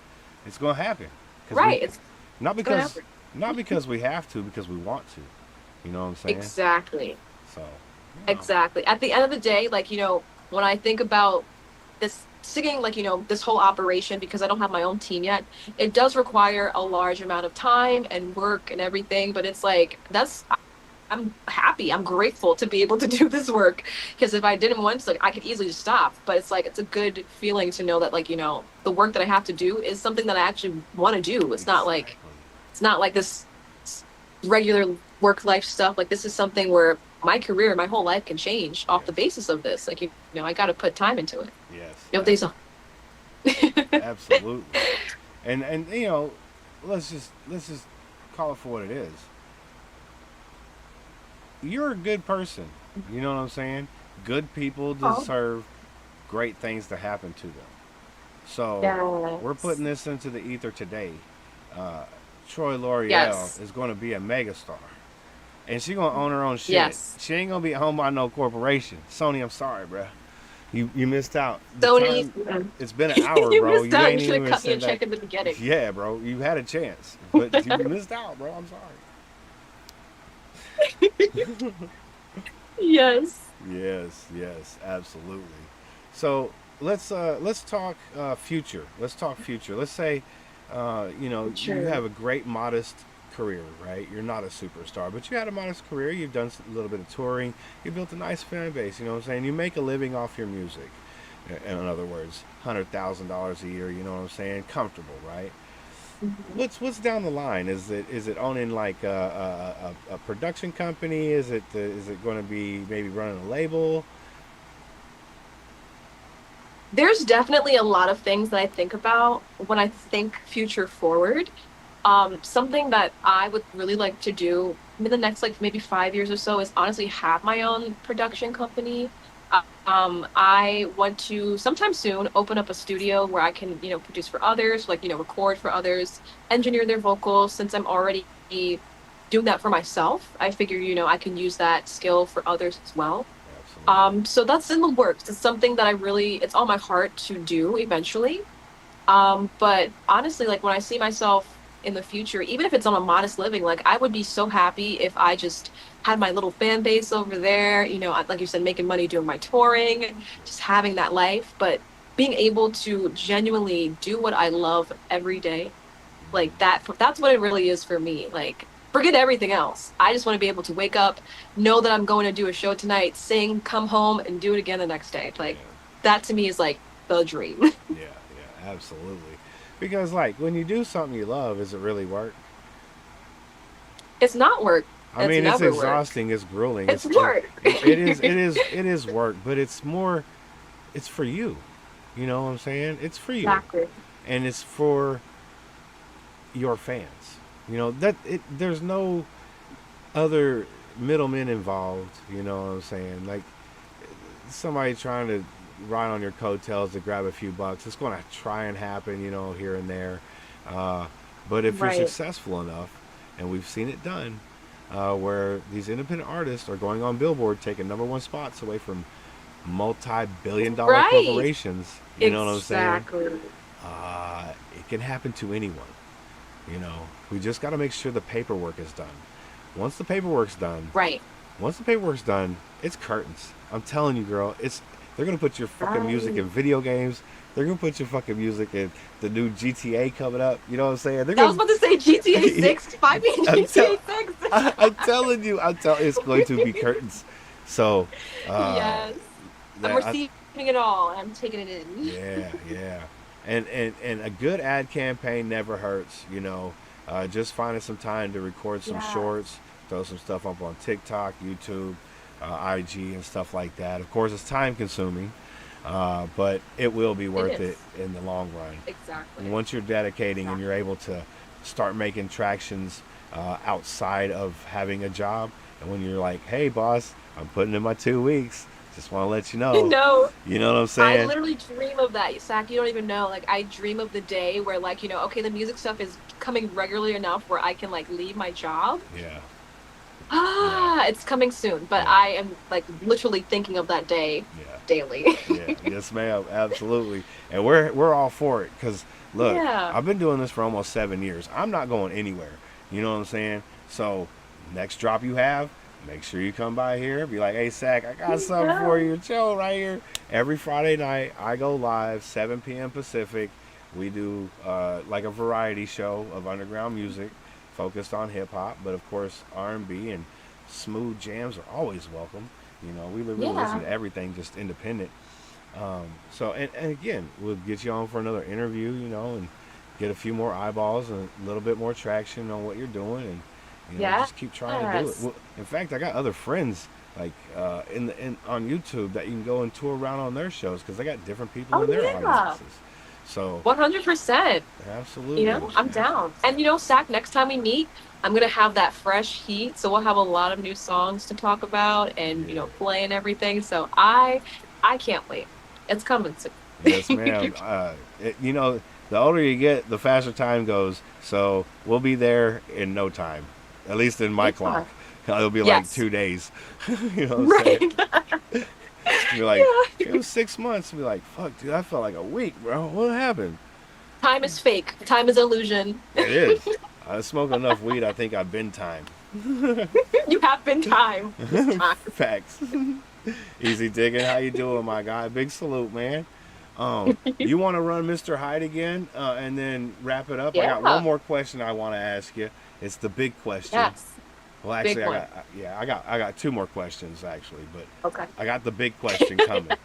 It's gonna happen because Right, it's not gonna because happen. not because we have to, because we want to. You know what I'm saying? Exactly. So, yeah. Exactly. At the end of the day, like, when I think about this singing, like, this whole operation, because I don't have my own team yet, it does require a large amount of time and work and everything. But it's like, I'm happy. I'm grateful to be able to do this work. Because if I didn't want to, like, I could easily just stop. But it's like, it's a good feeling to know that, like, the work that I have to do is something that I actually want to do. Exactly. It's not like this regular work life stuff. Like this is something where my career, my whole life can change off the Yes. basis of this. Like I got to put time into it. Yes. Days off. Absolutely. And let's just call it for what it is. You're a good person. You know what I'm saying? Good people Oh, deserve great things to happen to them. So we're yes. putting this into the ether today. Uh, Troy L'Oreal Yes. is going to be a megastar, and she gonna own her own shit. Yes. She ain't gonna be owned by no corporation. Sony, I'm sorry, bruh. You missed out. The Sony, time. It's been an hour, you bro. missed You out. ain't You should have even cut me a sent back. check in the beginning. Yeah, bro. You had a chance, but you missed out, bro. I'm sorry. Yes. Yes, yes, absolutely. So let's talk future. Let's talk future. Let's say you Sure. have a great modest career, right? You're not a superstar, but you had a modest career. You've done a little bit of touring. You built a nice fan base. You know what I'm saying? You make a living off your music. In other words, $100,000 a year. You know what I'm saying? Comfortable, right? What's down the line? Is it owning like a production company? Is it going to be maybe running a label? There's definitely a lot of things that I think about when I think future forward. Something that I would really like to do in the next like maybe 5 years or so is honestly have my own production company. I want to sometime soon open up a studio where I can, produce for others, like, record for others, engineer their vocals. Since I'm already doing that for myself, I figure, I can use that skill for others as well. Absolutely. So that's in the works. It's something that it's on my heart to do eventually. But honestly, like when I see myself in the future, even if it's on a modest living, like I would be so happy if I just had my little fan base over there, like you said, making money doing my touring, just having that life, but being able to genuinely do what I love every day, like that's what it really is for me. Like forget everything else. I just want to be able to wake up, know that I'm going to do a show tonight, sing, come home and do it again the next day. Like Yeah. that to me is like the dream. Yeah, yeah, absolutely. Because like when you do something you love, is it really work? It's not work. I It's mean, it's never work. exhausting, it's grueling, It's work. it is work, but it's more it's for you. You know what I'm saying? It's for you. Exactly. And it's for your fans. There's no other middlemen involved, you know what I'm saying? Like somebody trying to ride on your coattails to grab a few bucks. It's going to try and happen, here and there. Uh, but if you're Right. successful enough, and we've seen it done, where these independent artists are going on Billboard, taking number one spots away from multi-billion-dollar Right. corporations. You know what I'm saying? Exactly. It can happen to anyone. You know, we just got to make sure the paperwork is done. Once the paperwork's done, Right. once the paperwork's done, it's curtains. I'm telling you, girl, they're gonna put your fucking music in video games. They're gonna put your fucking music in the new GTA coming up. You know what I'm saying? They're I was about to say GTA 6. Five in I'm GTA 6. I'm telling you, it's going to be curtains. So, Yes. I'm receiving it all, and I'm taking it in. yeah. And a good ad campaign never hurts. You know, just finding some time to record some shorts, throw some stuff up on TikTok, YouTube, IG, and stuff like that. Of course, it's time consuming, but it will be worth it in the long run. Exactly. And once you're dedicating and you're able to start making tractions outside of having a job, and when you're like, hey, boss, I'm putting in my 2 weeks. Just want to let you know. No. You know what I'm saying? I literally dream of that, Zach. You don't even know. Like, I dream of the day where, like, you know, okay, the music stuff is coming regularly enough where I can, like, leave my job. Yeah. It's coming soon. But I am, like, literally thinking of that day daily. Yes, ma'am. Absolutely. And we're all for it. Because, look, I've been doing this for almost 7 years. I'm not going anywhere. You know what I'm saying? So, next drop you have, make sure you come by here. Be like, hey, Zach, I got something for you. Chill right here. Every Friday night, I go live, 7 p.m. Pacific. We do like a variety show of underground music focused on hip-hop. But, of course, R&B and smooth jams are always welcome. You know, we really listen to everything just independent. So, and again, we'll get you on for another interview, you know, and get a few more eyeballs and a little bit more traction on what you're doing. And you know, just keep trying to do it. Well, in fact, I got other friends like on YouTube that you can go and tour around on their shows because they got different people in their audiences. So 100%. Absolutely. You know, I'm down. And you know, Zach, next time we meet, I'm gonna have that fresh heat, so we'll have a lot of new songs to talk about and you know, play and everything. So I can't wait. It's coming soon. Yes, ma'am. You know, the older you get, the faster time goes. So we'll be there in no time. At least in my clock. It'll be like 2 days. You know what I'm saying? You're like, it was 6 months. Be like, fuck, dude, I felt like a week, bro. What happened? Time is fake. Time is illusion. It is. I smoke enough weed, I think I've been time. You have been time. Facts. Easy digging. How you doing, my guy? Big salute, man. You want to run Mr. Hyde again and then wrap it up? I got one more question I want to ask you. It's the big question. Yes. Well, actually, I got 2 more questions actually, but I got the big question coming.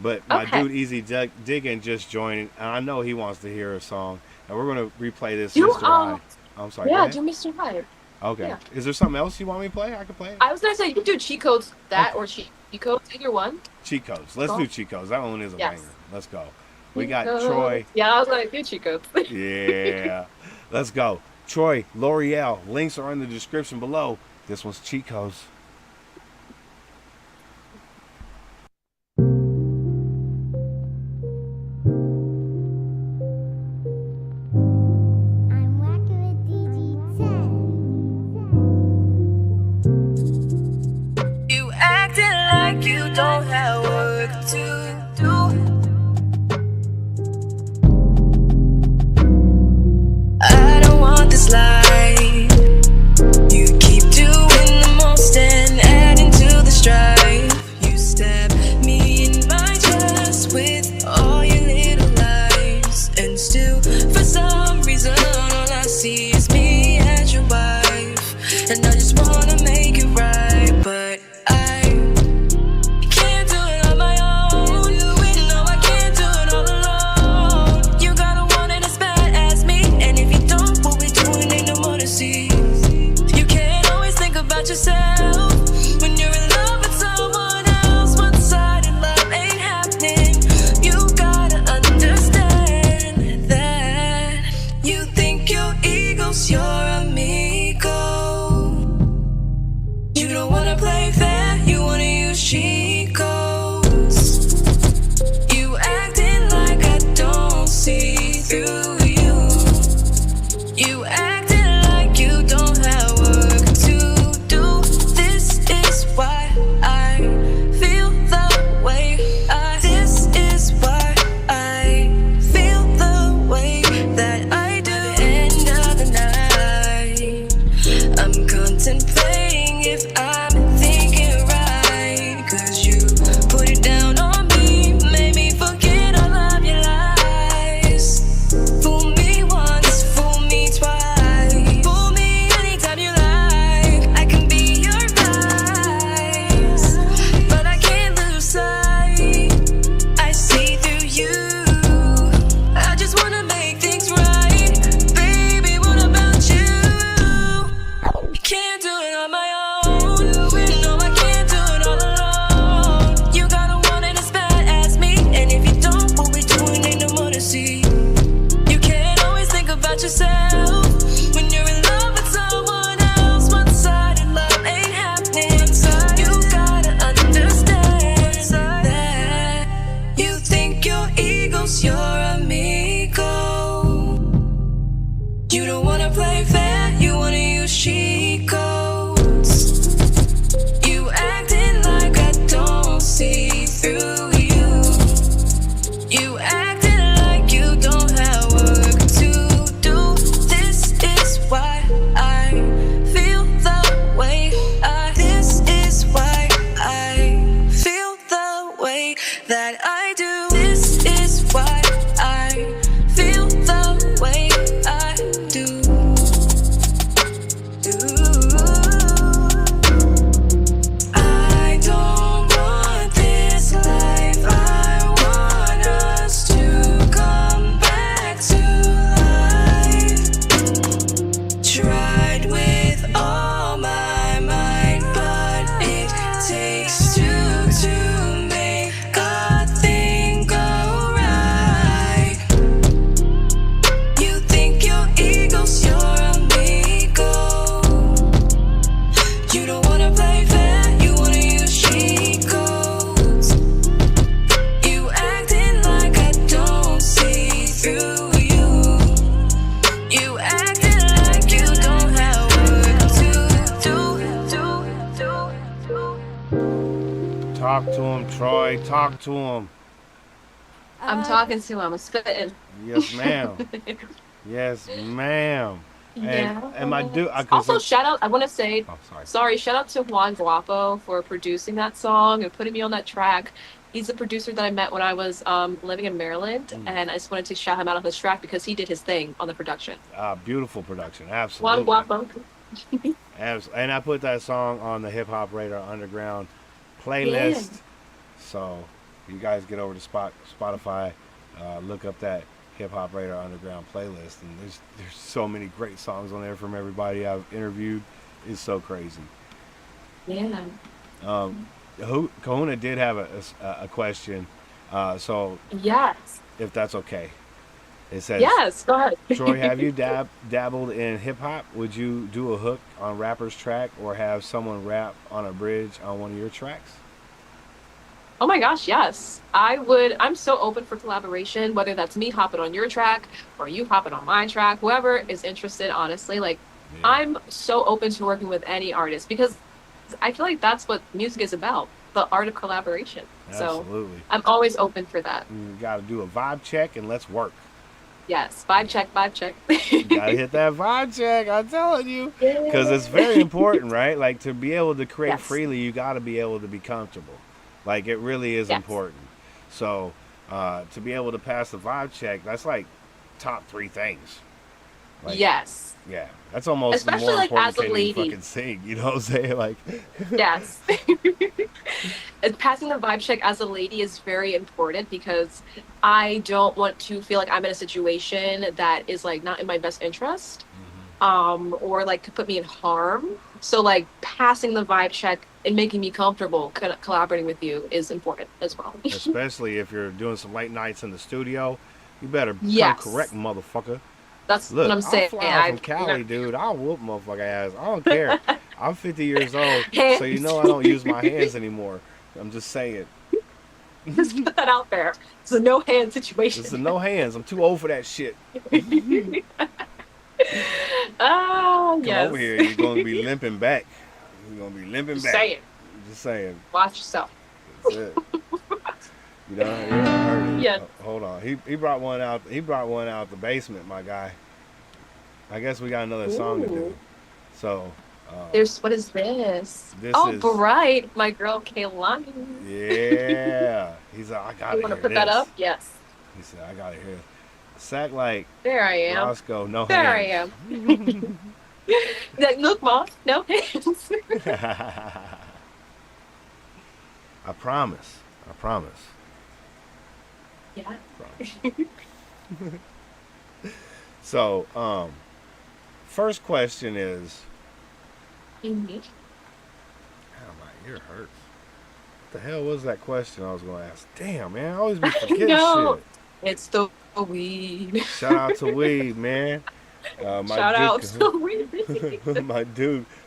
But my dude Easy Digging just joined, and I know he wants to hear a song, and we're gonna replay this. Mr. Hyde. I'm sorry. Yeah, do Mr. Hyde. Okay. Yeah. Is there something else you want me to play? I can play it. I was gonna say you can do cheat codes or cheat codes, either one. Cheat codes. Let's do cheat codes. That one is a banger. Let's go. We got Troy. Yeah, I was like, do cheat codes. Yeah. Let's go. Troy, L'Oreal. Links are in the description below. This one's cheat codes. You acting like you don't have work to do. I don't want this life. You keep doing the most. Troy, talk to him. I'm talking to him. I'm spitting. Yes, ma'am. Yes, ma'am. And my dude. Also, shout out. I want to say, Oh, sorry. sorry. Shout out to Juan Guapo for producing that song and putting me on that track. He's a producer that I met when I was living in Maryland, and I just wanted to shout him out on this track because he did his thing on the production. Beautiful production, Juan absolutely. Guapo. And I put that song on the Hip Hop Radar Underground playlist. So you guys get over to Spotify, look up that Hip Hop Radar Underground playlist, and there's so many great songs on there from everybody I've interviewed. It's so crazy. Yeah. Kahuna did have a question, so Yes. if that's okay, it says, Yes. Go ahead. Troy, have you dabbled in hip hop? Would you do a hook on rapper's track or have someone rap on a bridge on one of your tracks? Oh my gosh, yes. I would. I'm so open for collaboration, whether that's me hopping on your track or you hopping on my track, whoever is interested, honestly. Like, Yeah. I'm so open to working with any artist because I feel like that's what music is about, the art of collaboration. So Absolutely. I'm always open for that. You got to do a vibe check and let's work. Yes. Vibe check, vibe check. You got to hit that vibe check, I'm telling you. Because it's very important, right? Like, to be able to create Yes. freely, you got to be able to be comfortable. Like, it really is Yes. important. So, to be able to pass the vibe check, that's like top 3 things. Like, Yes. Yeah. That's almost Especially, more like, important as a than you lady. fucking sing. You know what I'm saying? Like, Yes. And passing the vibe check as a lady is very important because I don't want to feel like I'm in a situation that is like not in my best interest, or like could put me in harm. So like passing the vibe check and making me comfortable collaborating with you is important as well. especially if you're doing some late nights in the studio, you better come Yes. correct, motherfucker. That's Look, what I'm saying. I'll fly out from Cali, dude. I'll whoop motherfucker ass. I don't care. I'm 50 years old, so you know I don't use my hands anymore. I'm just saying. Just put that out there. It's a no hand situation. It's a no hands. I'm too old for that shit. Ah, Come yes. over here. You're going to be limping back. You're going to be limping Just back. saying. Just saying. Watch yourself. That's it. You know, I heard it. Yes. Hold on. He brought one out. He brought one out the basement, my guy. I guess we got another song to do. Ooh. So. What is this? This Oh, is- Bright, my girl Kaylani. Yeah. He's like, I gotta You want hear to put this. that up? Yes. He said, I gotta hear it. Sack like There I am. Roscoe, no There I hands. am. Like, look, Mom, no hands. I promise. I promise. Yeah. So, first question is, Mhm. how my ear hurts. What the hell was that question I was gonna ask? Damn, man, I always be forgetting know. shit. It's the weed. Shout out to Weed, man. My Shout dude out Kahuna- to weed.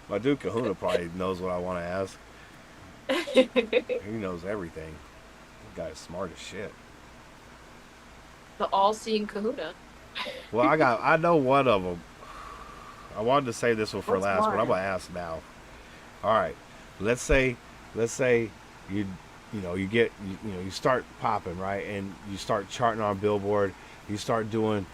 my dude Kahuna probably knows what I want to ask. He knows everything. That guy's smart as shit. The all-seeing Kahuna. Well, I know one of them. I wanted to save this one for What's last, but one? I'm gonna ask now. All right, let's say you start popping, right, and you start charting on Billboard. You start doing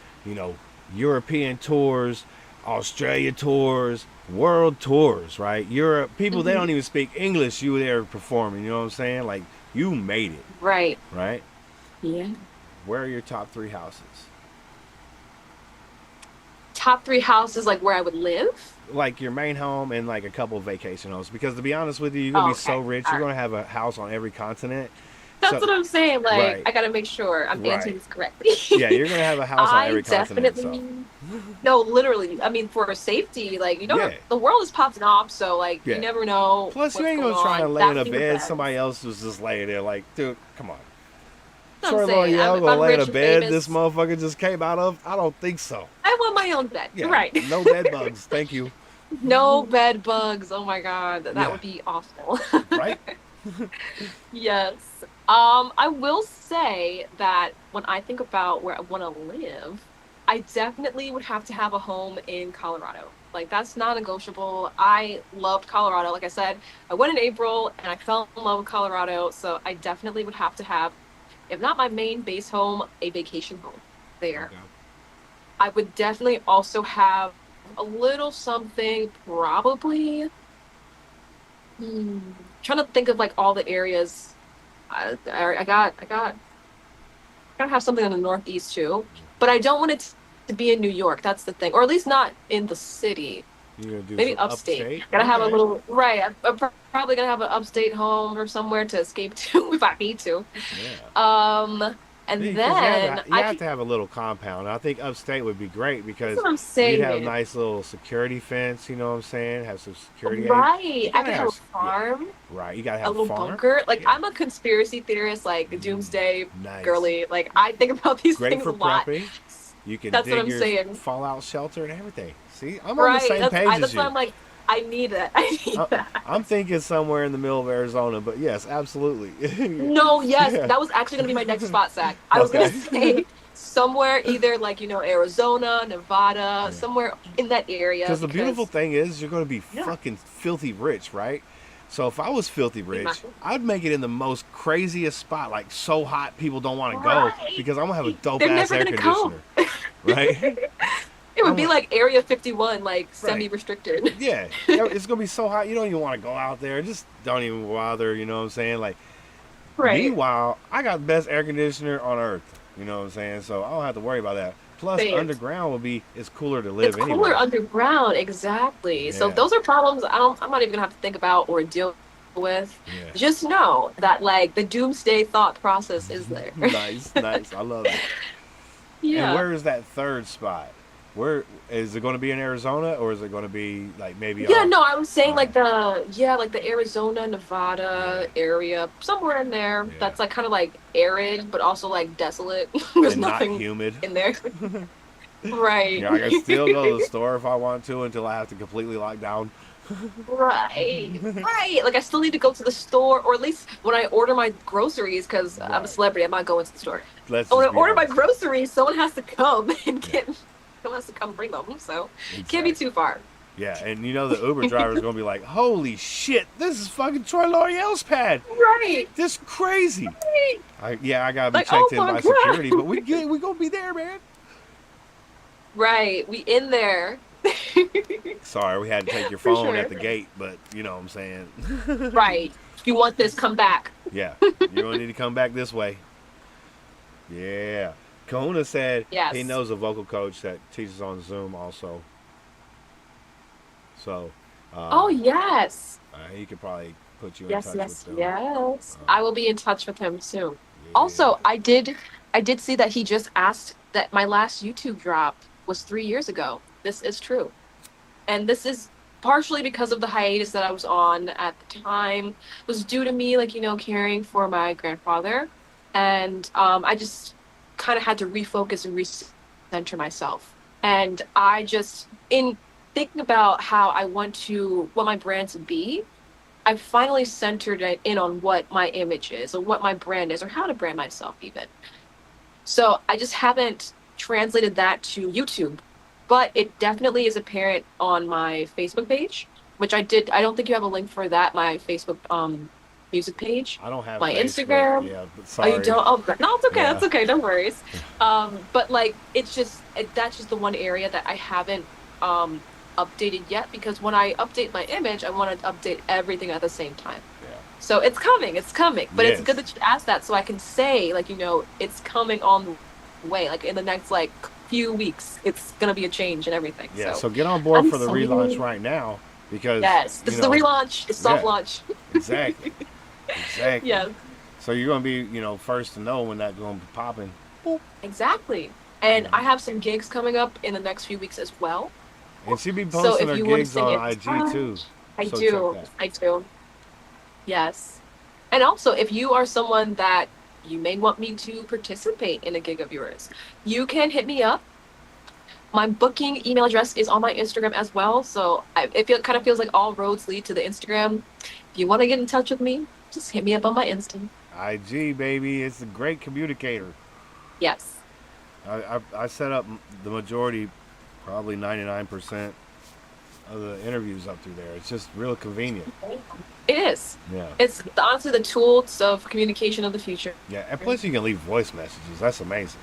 European tours, Australia tours, world tours, right? Europe people they don't even speak English. You there performing. You know what I'm saying? Like, you made it, Right. right? Yeah. Where are your top 3 houses? Top 3 houses, like where I would live. Like your main home and like a couple of vacation homes, because to be honest with you, you're gonna be so Okay. rich, All you're right. gonna have a house on every continent. That's So- what I'm saying. Like, Right. I gotta make sure I'm Right. answering this correctly. Yeah, you're gonna have a house on I every continent. So definitely. No, literally. I mean, for safety, like Yeah. the world is popping off, so like Yeah. you never know. plus, you what's ain't going gonna try to on. lay in a That's the bed. best. Somebody else was just laying there, like, dude, come on. That's what Troy I'm saying. L'Oreal If gonna I'm lay in rich a and bed famous, this motherfucker just came out of? I don't think so. I want my own bed. Yeah, You're right. No bed bugs, thank you. No bed bugs. Oh my god, that Yeah. would be awful. Right? Yes. I will say that when I think about where I want to live, I definitely would have to have a home in Colorado. Like that's non-negotiable. I loved Colorado. Like I said, I went in April and I fell in love with Colorado. So I definitely would have to have, if not my main base home, a vacation home there. Okay. I would definitely also have a little something, probably. Trying to think of like all the areas. I gotta have something in the Northeast too, but I don't want it to be in New York. That's the thing, or at least not in the city. You gonna do Maybe some upstate. Gotta have a Okay. little right. I'm probably gonna have an upstate home or somewhere to escape to if I need to. Yeah. And Yeah, 'cause then you have to have a little compound. I think upstate would be great because that's what I'm you'd have a saying. nice little security fence. You know what I'm saying? Have some security. Right. You I gotta could have a yeah, farm, right. You gotta a have a little farm. bunker. Like Yeah. I'm a conspiracy theorist, like a doomsday Nice. girly. Like I think about these Great things for a lot. prepping. You can That's what dig I'm your saying. fallout shelter and everything. See, I'm on the Right. same page That's as why you. I'm like, I need it. I need that. I'm thinking somewhere in the middle of Arizona, but yes, absolutely. No, yes, Yeah. that was actually gonna be my next spot, Zach. I was Okay. gonna say somewhere either like, Arizona, Nevada, Yeah. somewhere in that area. Because the beautiful thing is, you're going to be Yeah. fucking filthy rich, right? So if I was filthy rich, Imagine. I'd make it in the most craziest spot, like so hot people don't want to go Right. because I'm gonna have a dope They're ass never air gonna come. conditioner, right? It would I'm be like- like Area 51, like semi-restricted. Yeah, it's gonna be so hot you don't even want to go out there. Just don't even bother. You know what I'm saying? Like, Right. meanwhile, I got the best air conditioner on earth. You know what I'm saying? So I don't have to worry about that. Plus, Same. underground will be it's cooler to live It's anyway. cooler underground, exactly. So Yeah. those are problems I'm not even gonna have to think about or deal with. Yeah. Just know that like the doomsday thought process is there. Nice, nice. I love it. Yeah. And where is that third spot? Where is it going to be in Arizona or is it going to be like maybe? Yeah, off- no, I was saying like the Arizona, Nevada area, somewhere in there Yeah. that's like kind of like arid, but also like desolate. There's and not nothing humid. in there. Right. Yeah, I can still go to the store if I want to until I have to completely lock down. Right. Right. Like I still need to go to the store, or at least when I order my groceries, because I'm a Right. celebrity, I'm not going to the store. Let's When I just be order my honest. groceries, someone has to come and someone has to come bring them. So can't be Exactly. too far. Yeah, and you know the Uber driver is going to be like, "Holy shit, this is fucking Troy L'Oreal's pad. Right. This is crazy." I gotta be Like, checked oh in my by God. security, but we gonna be there, man. Right. We in there. Sorry, we had to take your For phone sure. at the gate, but you know what I'm saying. Right. If you want this, come back. Yeah, you're gonna need to come back this way. Yeah, Kahuna said Yes. he knows a vocal coach that teaches on Zoom also. So, Oh yes. he could probably put you in Yes, touch yes, with them. yes. I will be in touch with him soon. Yeah. Also, I did see that he just asked that my last YouTube drop was 3 years ago. This is true. And this is partially because of the hiatus that I was on at the time. It was due to me, like, caring for my grandfather. And I just kind of had to refocus and recenter myself. And I just, in thinking about how I want my brand to be, I've finally centered it in on what my image is, or what my brand is, or how to brand myself even. So I just haven't translated that to YouTube, but it definitely is apparent on my Facebook page, which I did. I don't think you have a link for that. My Facebook music page. I don't have my Facebook. Instagram. Yeah, but Oh, sorry. you don't? Oh, no, it's okay. Yeah. That's okay. No worries. But like, that's just the one area that I haven't updated yet, because when I update my image, I want to update everything at the same time. Yeah. So it's coming. It's coming. But Yes. it's good that you asked that, so I can say, like, it's coming on the way. Like in the next few weeks, it's gonna be a change and everything. Yeah, So so get on board I'm for the sorry. relaunch right now because yes, this you is the know, relaunch. It's soft yeah. launch. Exactly. Exactly. Yes. So you're gonna be, first to know when that's gonna be popping. Exactly. And I have some gigs coming up in the next few weeks as well. And she be So posting if her you wanna gigs sing on it- IG too. I So do. check that. I do. Yes. And also, if you are someone that you may want me to participate in a gig of yours, you can hit me up. My booking email address is on my Instagram as well. So it kind of feels like all roads lead to the Instagram. If you want to get in touch with me, just hit me up on my Insta. IG baby, it's a great communicator. Yes. I set up the majority, probably 99% of the interviews up through there. It's just real convenient. It is. Yeah. It's honestly the tools of communication of the future. Yeah, and plus you can leave voice messages. That's amazing.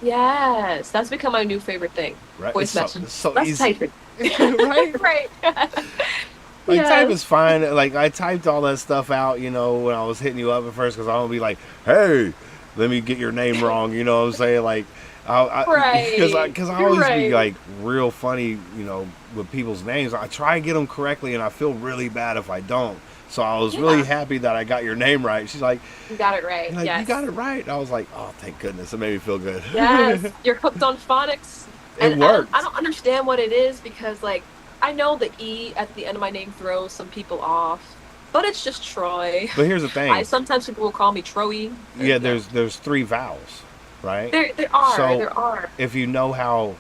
Yes, that's become my new favorite thing. Right? Voice messages. It's so That's easy. typing. Right? Right. Like Yes. type is fine. Like I typed all that stuff out, you know, when I was hitting you up at first, because I don't be like, "Hey, let me get your name wrong." You know what I'm saying? Like, Right. Because I always be Right. like real funny, you know, with people's names. I try and get them correctly, and I feel really bad if I don't. So I was really Yeah. happy that I got your name right. She's like, You got it right. Yes. "You got it right." And I was like, "Oh, thank goodness!" It made me feel good. Yes, you're hooked on phonics. It And works. I don't understand what it is because, like, I know the E at the end of my name throws some people off, but it's just Troy. But here's the thing. Sometimes people will call me Troy. Yeah, there's 3 vowels, right? There are. So- There are. If you know how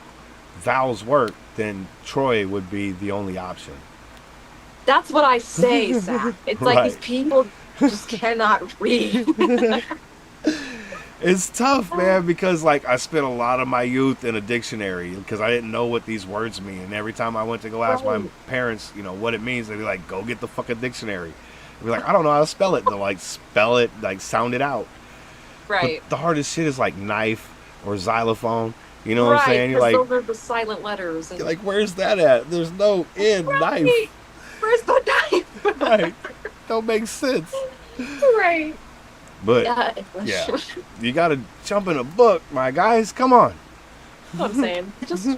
vowels work, then Troy would be the only option. That's what I say, Zach. It's like these Right. people just cannot read. It's tough, man, because like I spent a lot of my youth in a dictionary because I didn't know what these words mean. And every time I went to go ask my Right. parents, you know, what it means, they'd be like, "Go get the fucking dictionary." I'd be like, "I don't know how to spell it." And they'll like spell it, like sound it out. Right. But the hardest shit is like knife or xylophone. You know what Right, I'm saying? You're 'cause like, those are the silent letters. And where's that at? There's no in knife. Right. Where's the knife? Right. Don't make sense. Right. But Yeah. yeah. You gotta jump in a book, my guys. Come on. What I'm saying. Just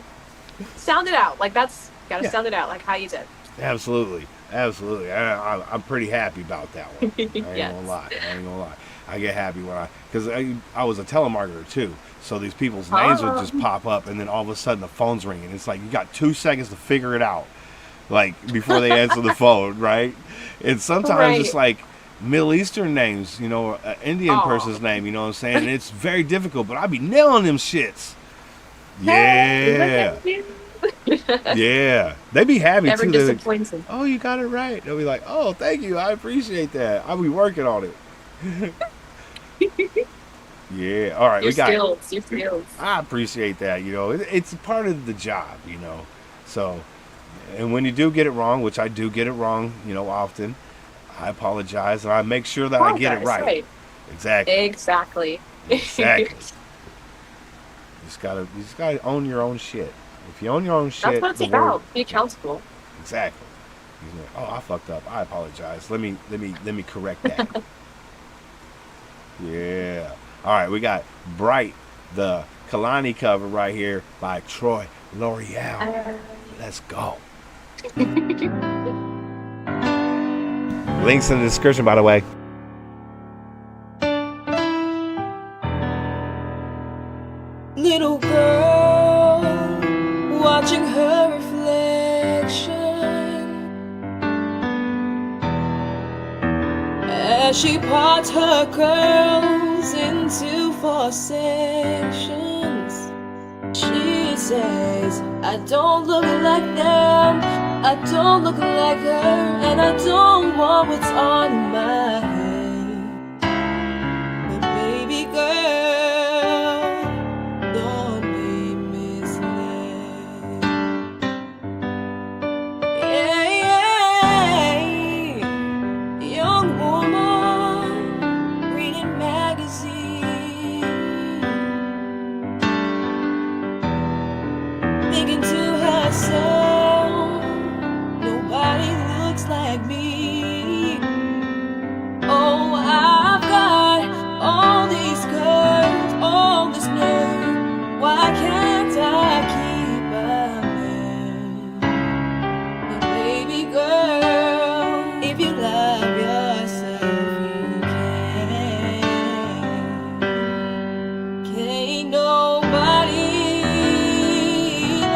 sound it out. Like that's gotta Yeah. sound it out like how you did. Absolutely. I'm pretty happy about that one. I ain't Yes. gonna lie. I get happy when because I was a telemarketer too. So these people's names would just pop up, and then all of a sudden the phone's ringing. It's like you got 2 seconds to figure it out, like before they answer the phone, right? And sometimes Right. it's like Middle Eastern names, you know, an Indian Aw. person's name, you know what I'm saying? And it's very difficult, but I be nailing them shits. Hey, Yeah, look at you. yeah. They be happy Never too. They're like, disappointed. "Oh, you got it right." They'll be like, "Oh, thank you. I appreciate that. I'll be working on it." Yeah. All right. Your we got. skills. Your skills. I appreciate that. You know, it's part of the job. You know, so and when you do get it wrong, which I do get it wrong, you know, often, I apologize and I make sure that I get it Apologize, right. Exactly. Exactly. Exactly. You just gotta own your own shit. If you own your own shit, That's what it's the about. world- Be accountable. Exactly. He's like, "Oh, I fucked up. I apologize. Let me correct that." Yeah. All right, we got Bright, the Kalani cover right here by Troy L'Oreal. Let's go. Links in the description, by the way. Little girl watching her reflection as she parts her curls into 4 sections. She says, "I don't look like them, I don't look like her, and I don't want what's on my head. But baby girl, don't be misled." Yeah, young woman reading magazine, thinking to herself, nobody looks like me. Oh, I've got all these curves, all this nerve. Why can't I keep a man? But baby girl, if you love yourself, you can. Can't nobody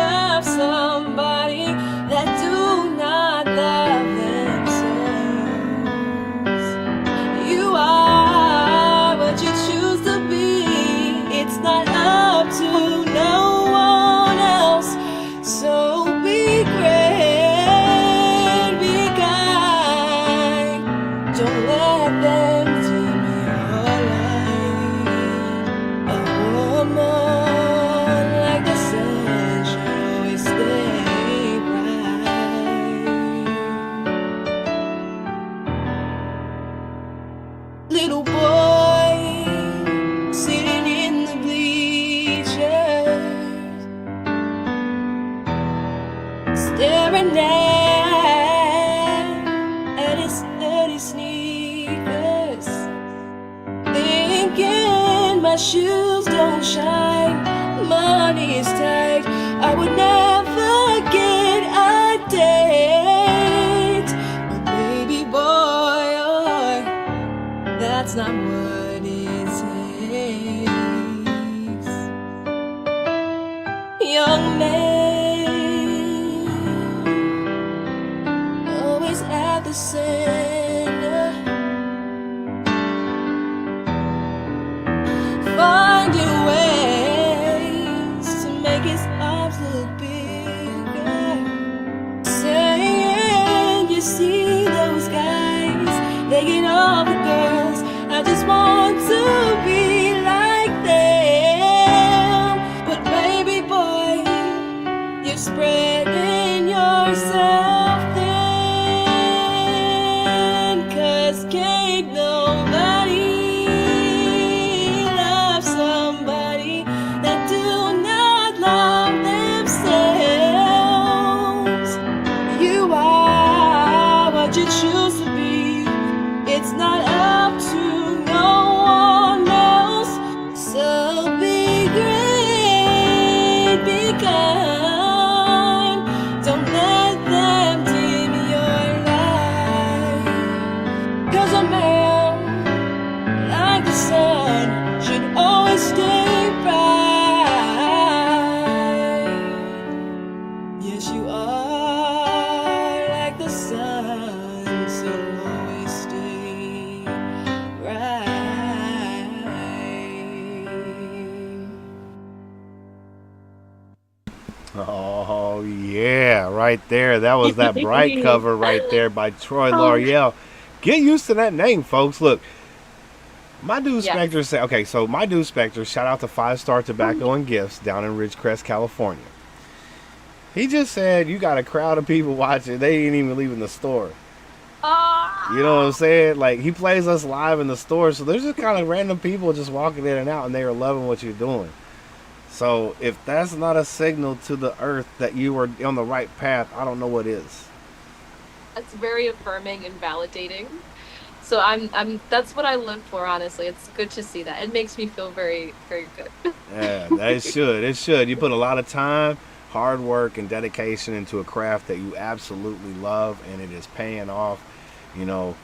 love somebody that do not love themselves. You are what you choose to be. It's not up to no one else. So be great, be kind. Don't let them dim your light. A woman man and his dirty sneakers, thinking my shoes don't shine, money is tight, I would never get a date. But baby boy, oh, that's not what it takes. Young man, always at the center, finding ways to make his arms look bigger, saying you see those guys, they get all the girls, I just want to be like them. But baby boy, you're spreading yourself thin, 'cause can't nobody love somebody that do not love themselves. You are what you choose to be. It's not up to no one else. So be great, be kind. Don't let them dim your light. 'Cause a man like the sun should always stay bright. Yes, you are like the sun, so always stay bright. Oh yeah, right there. That was that Bright cover right there by Troy L'Oreal. Get used to that name, folks. Look, my dude Yes. Spectre said, okay, so my dude Spectre, shout out to 5 Star Tobacco and Gifts down in Ridgecrest, California. He just said you got a crowd of people watching. They ain't even leaving the store. You know what I'm saying? Like, he plays us live in the store, so there's just kind of random people just walking in and out, and they are loving what you're doing. So if that's not a signal to the earth that you are on the right path, I don't know what is. That's very affirming and validating. So I'm that's what I live for, honestly. It's good to see that. It makes me feel very, very good. Yeah, it should. It should. You put a lot of time, hard work, and dedication into a craft that you absolutely love, and it is paying off. You know,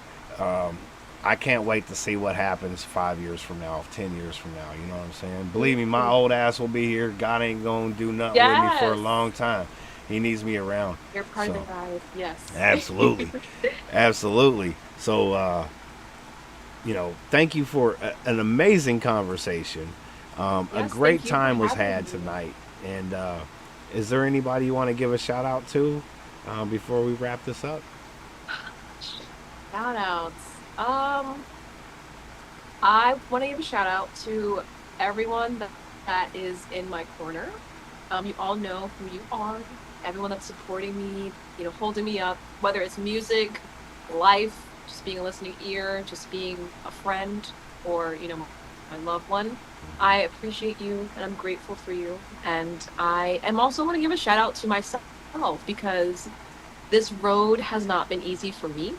I can't wait to see what happens 5 years from now, 10 years from now. You know what I'm saying? Believe me, my old ass will be here. God ain't gonna do nothing with me for a Yes. long time. He needs me around. You're part So, of the ride, yes. Absolutely. Absolutely. So, you know, thank you for an amazing conversation. A Yes, great thank you for time was having had me. tonight. And is there anybody you want to give a shout out to before we wrap this up? Shout outs. I want to give a shout out to everyone that is in my corner. You all know who you are. Everyone that's supporting me, you know, holding me up, whether it's music, life, just being a listening ear, just being a friend, or, you know, my loved one. I appreciate you and I'm grateful for you. And I am also want to give a shout out to myself because this road has not been easy for me.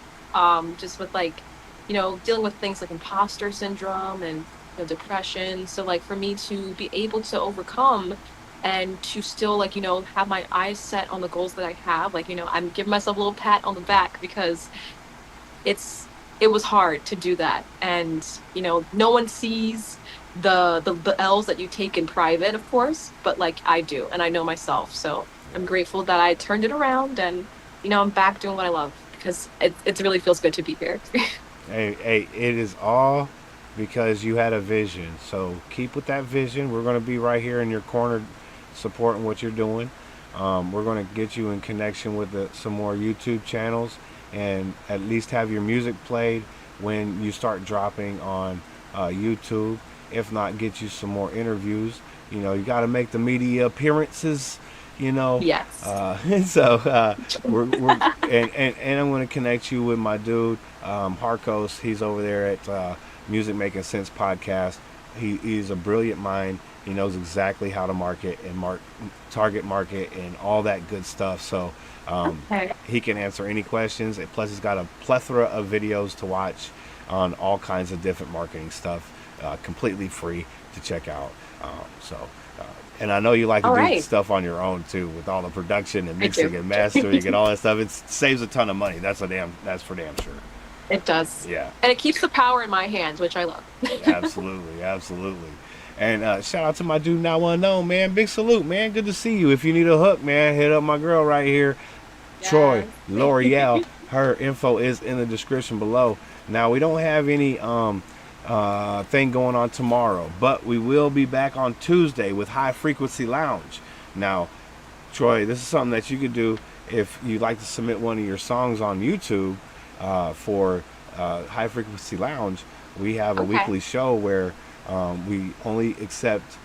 Just with like, you know, dealing with things like imposter syndrome and, you know, depression. So like for me to be able to overcome and to still like, you know, have my eyes set on the goals that I have, like, you know, I'm giving myself a little pat on the back because it was hard to do that. And, you know, no one sees the L's that you take in private, of course, but like I do, and I know myself. So I'm grateful that I turned it around and, you know, I'm back doing what I love because it really feels good to be here. Hey, it is all because you had a vision. So keep with that vision. We're going to be right here in your corner supporting what you're doing. We're going to get you in connection with some more YouTube channels and at least have your music played when you start dropping on YouTube. If not, get you some more interviews. You know, you got to make the media appearances, you know. Yes. So we're and I'm going to connect you with my dude Harkos. He's over there at Music Making Sense podcast. he's a brilliant mind. He knows exactly how to market and target market and all that good stuff. So Okay. he can answer any questions. And plus, he's got a plethora of videos to watch on all kinds of different marketing stuff, completely free to check out. And I know you like to All do right. stuff on your own too, with all the production and I do. mixing and mastering and all that stuff. It saves a ton of money. That's for damn sure. It does. Yeah. And it keeps the power in my hands, which I love. Absolutely, absolutely. And shout out to my dude Now Unknown, man. Big salute, man. Good to see you. If you need a hook, man, hit up my girl right here, Troy L'Oreal. Her info is in the description below. Now we don't have any thing going on tomorrow, but we will be back on Tuesday with High Frequency Lounge. Now, Troy, this is something that you could do if you'd like to submit one of your songs on YouTube for High Frequency Lounge. We have a weekly show where we only accept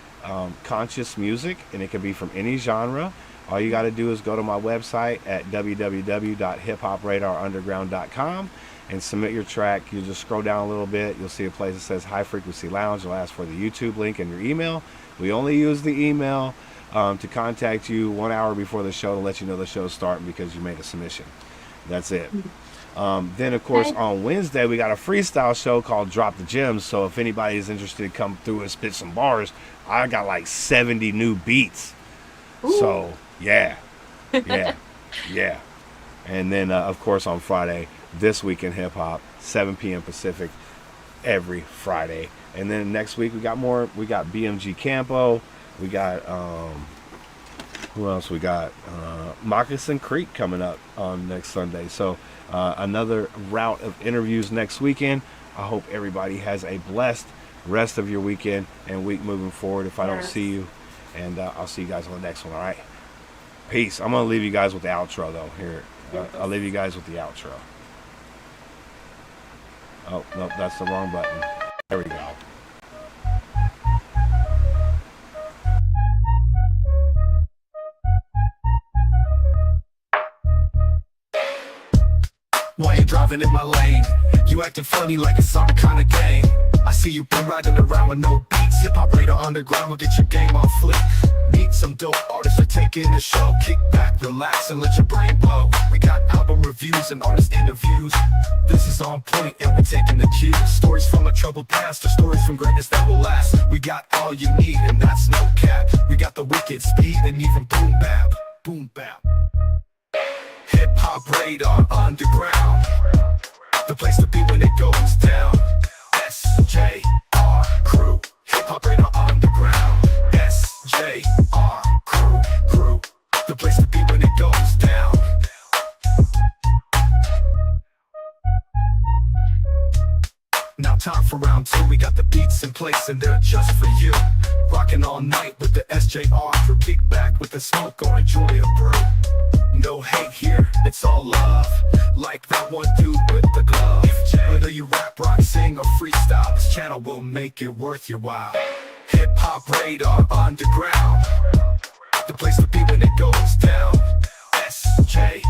conscious music, and it can be from any genre. All you got to do is go to my website at www.hiphopradarunderground.com and submit your track. You just scroll down a little bit. You'll see a place that says High Frequency Lounge. You'll ask for the YouTube link and your email. We only use the email to contact you 1 hour before the show to let you know the show's starting because you made a submission. That's it. Then, of course, on Wednesday, we got a freestyle show called Drop the Gems. So if anybody is interested to come through and spit some bars, I got like 70 new beats. Ooh. So, yeah. And then, of course, on Friday, This Week in Hip Hop, 7 p.m. Pacific, every Friday. And then next week, we got more. We got BMG Campo. We got, who else we got? Moccasin Creek coming up on next Sunday. So another route of interviews next weekend. I hope everybody has a blessed rest of your weekend and week moving forward. If I don't see you, and I'll see you guys on the next one. All right, peace. I'm gonna leave you guys with the outro though. Here, I'll leave you guys with the outro. Oh nope, that's the wrong button. There we go. Why you driving in my lane? You acting funny like it's some kind of game. I see you been riding around with no beats. Hip Hop Radar Underground will get your game on flick. Meet some dope artists are taking the show. Kick back, relax, and let your brain blow. We got album reviews and artist interviews. This is on point and we're taking the cues. Stories from a troubled past or stories from greatness that will last. We got all you need and that's no cap. We got the wicked speed and even boom bap. Boom bap. Hip Hop Radar Underground, the place to be when it goes down. SJR Crew, Hip Hop Radar Underground. SJR Crew, the place to be when it goes down. Now time for round two, we got the beats in place and they're just for you. Rocking all night with the SJR Crew, kick back with the smoke or enjoy a brew. No hate here, it's all love. Like that one dude with the glove. Whether you rap, rock, sing, or freestyle, this channel will make it worth your while. Hip Hop Radar Underground, the place to be when it goes down. SJ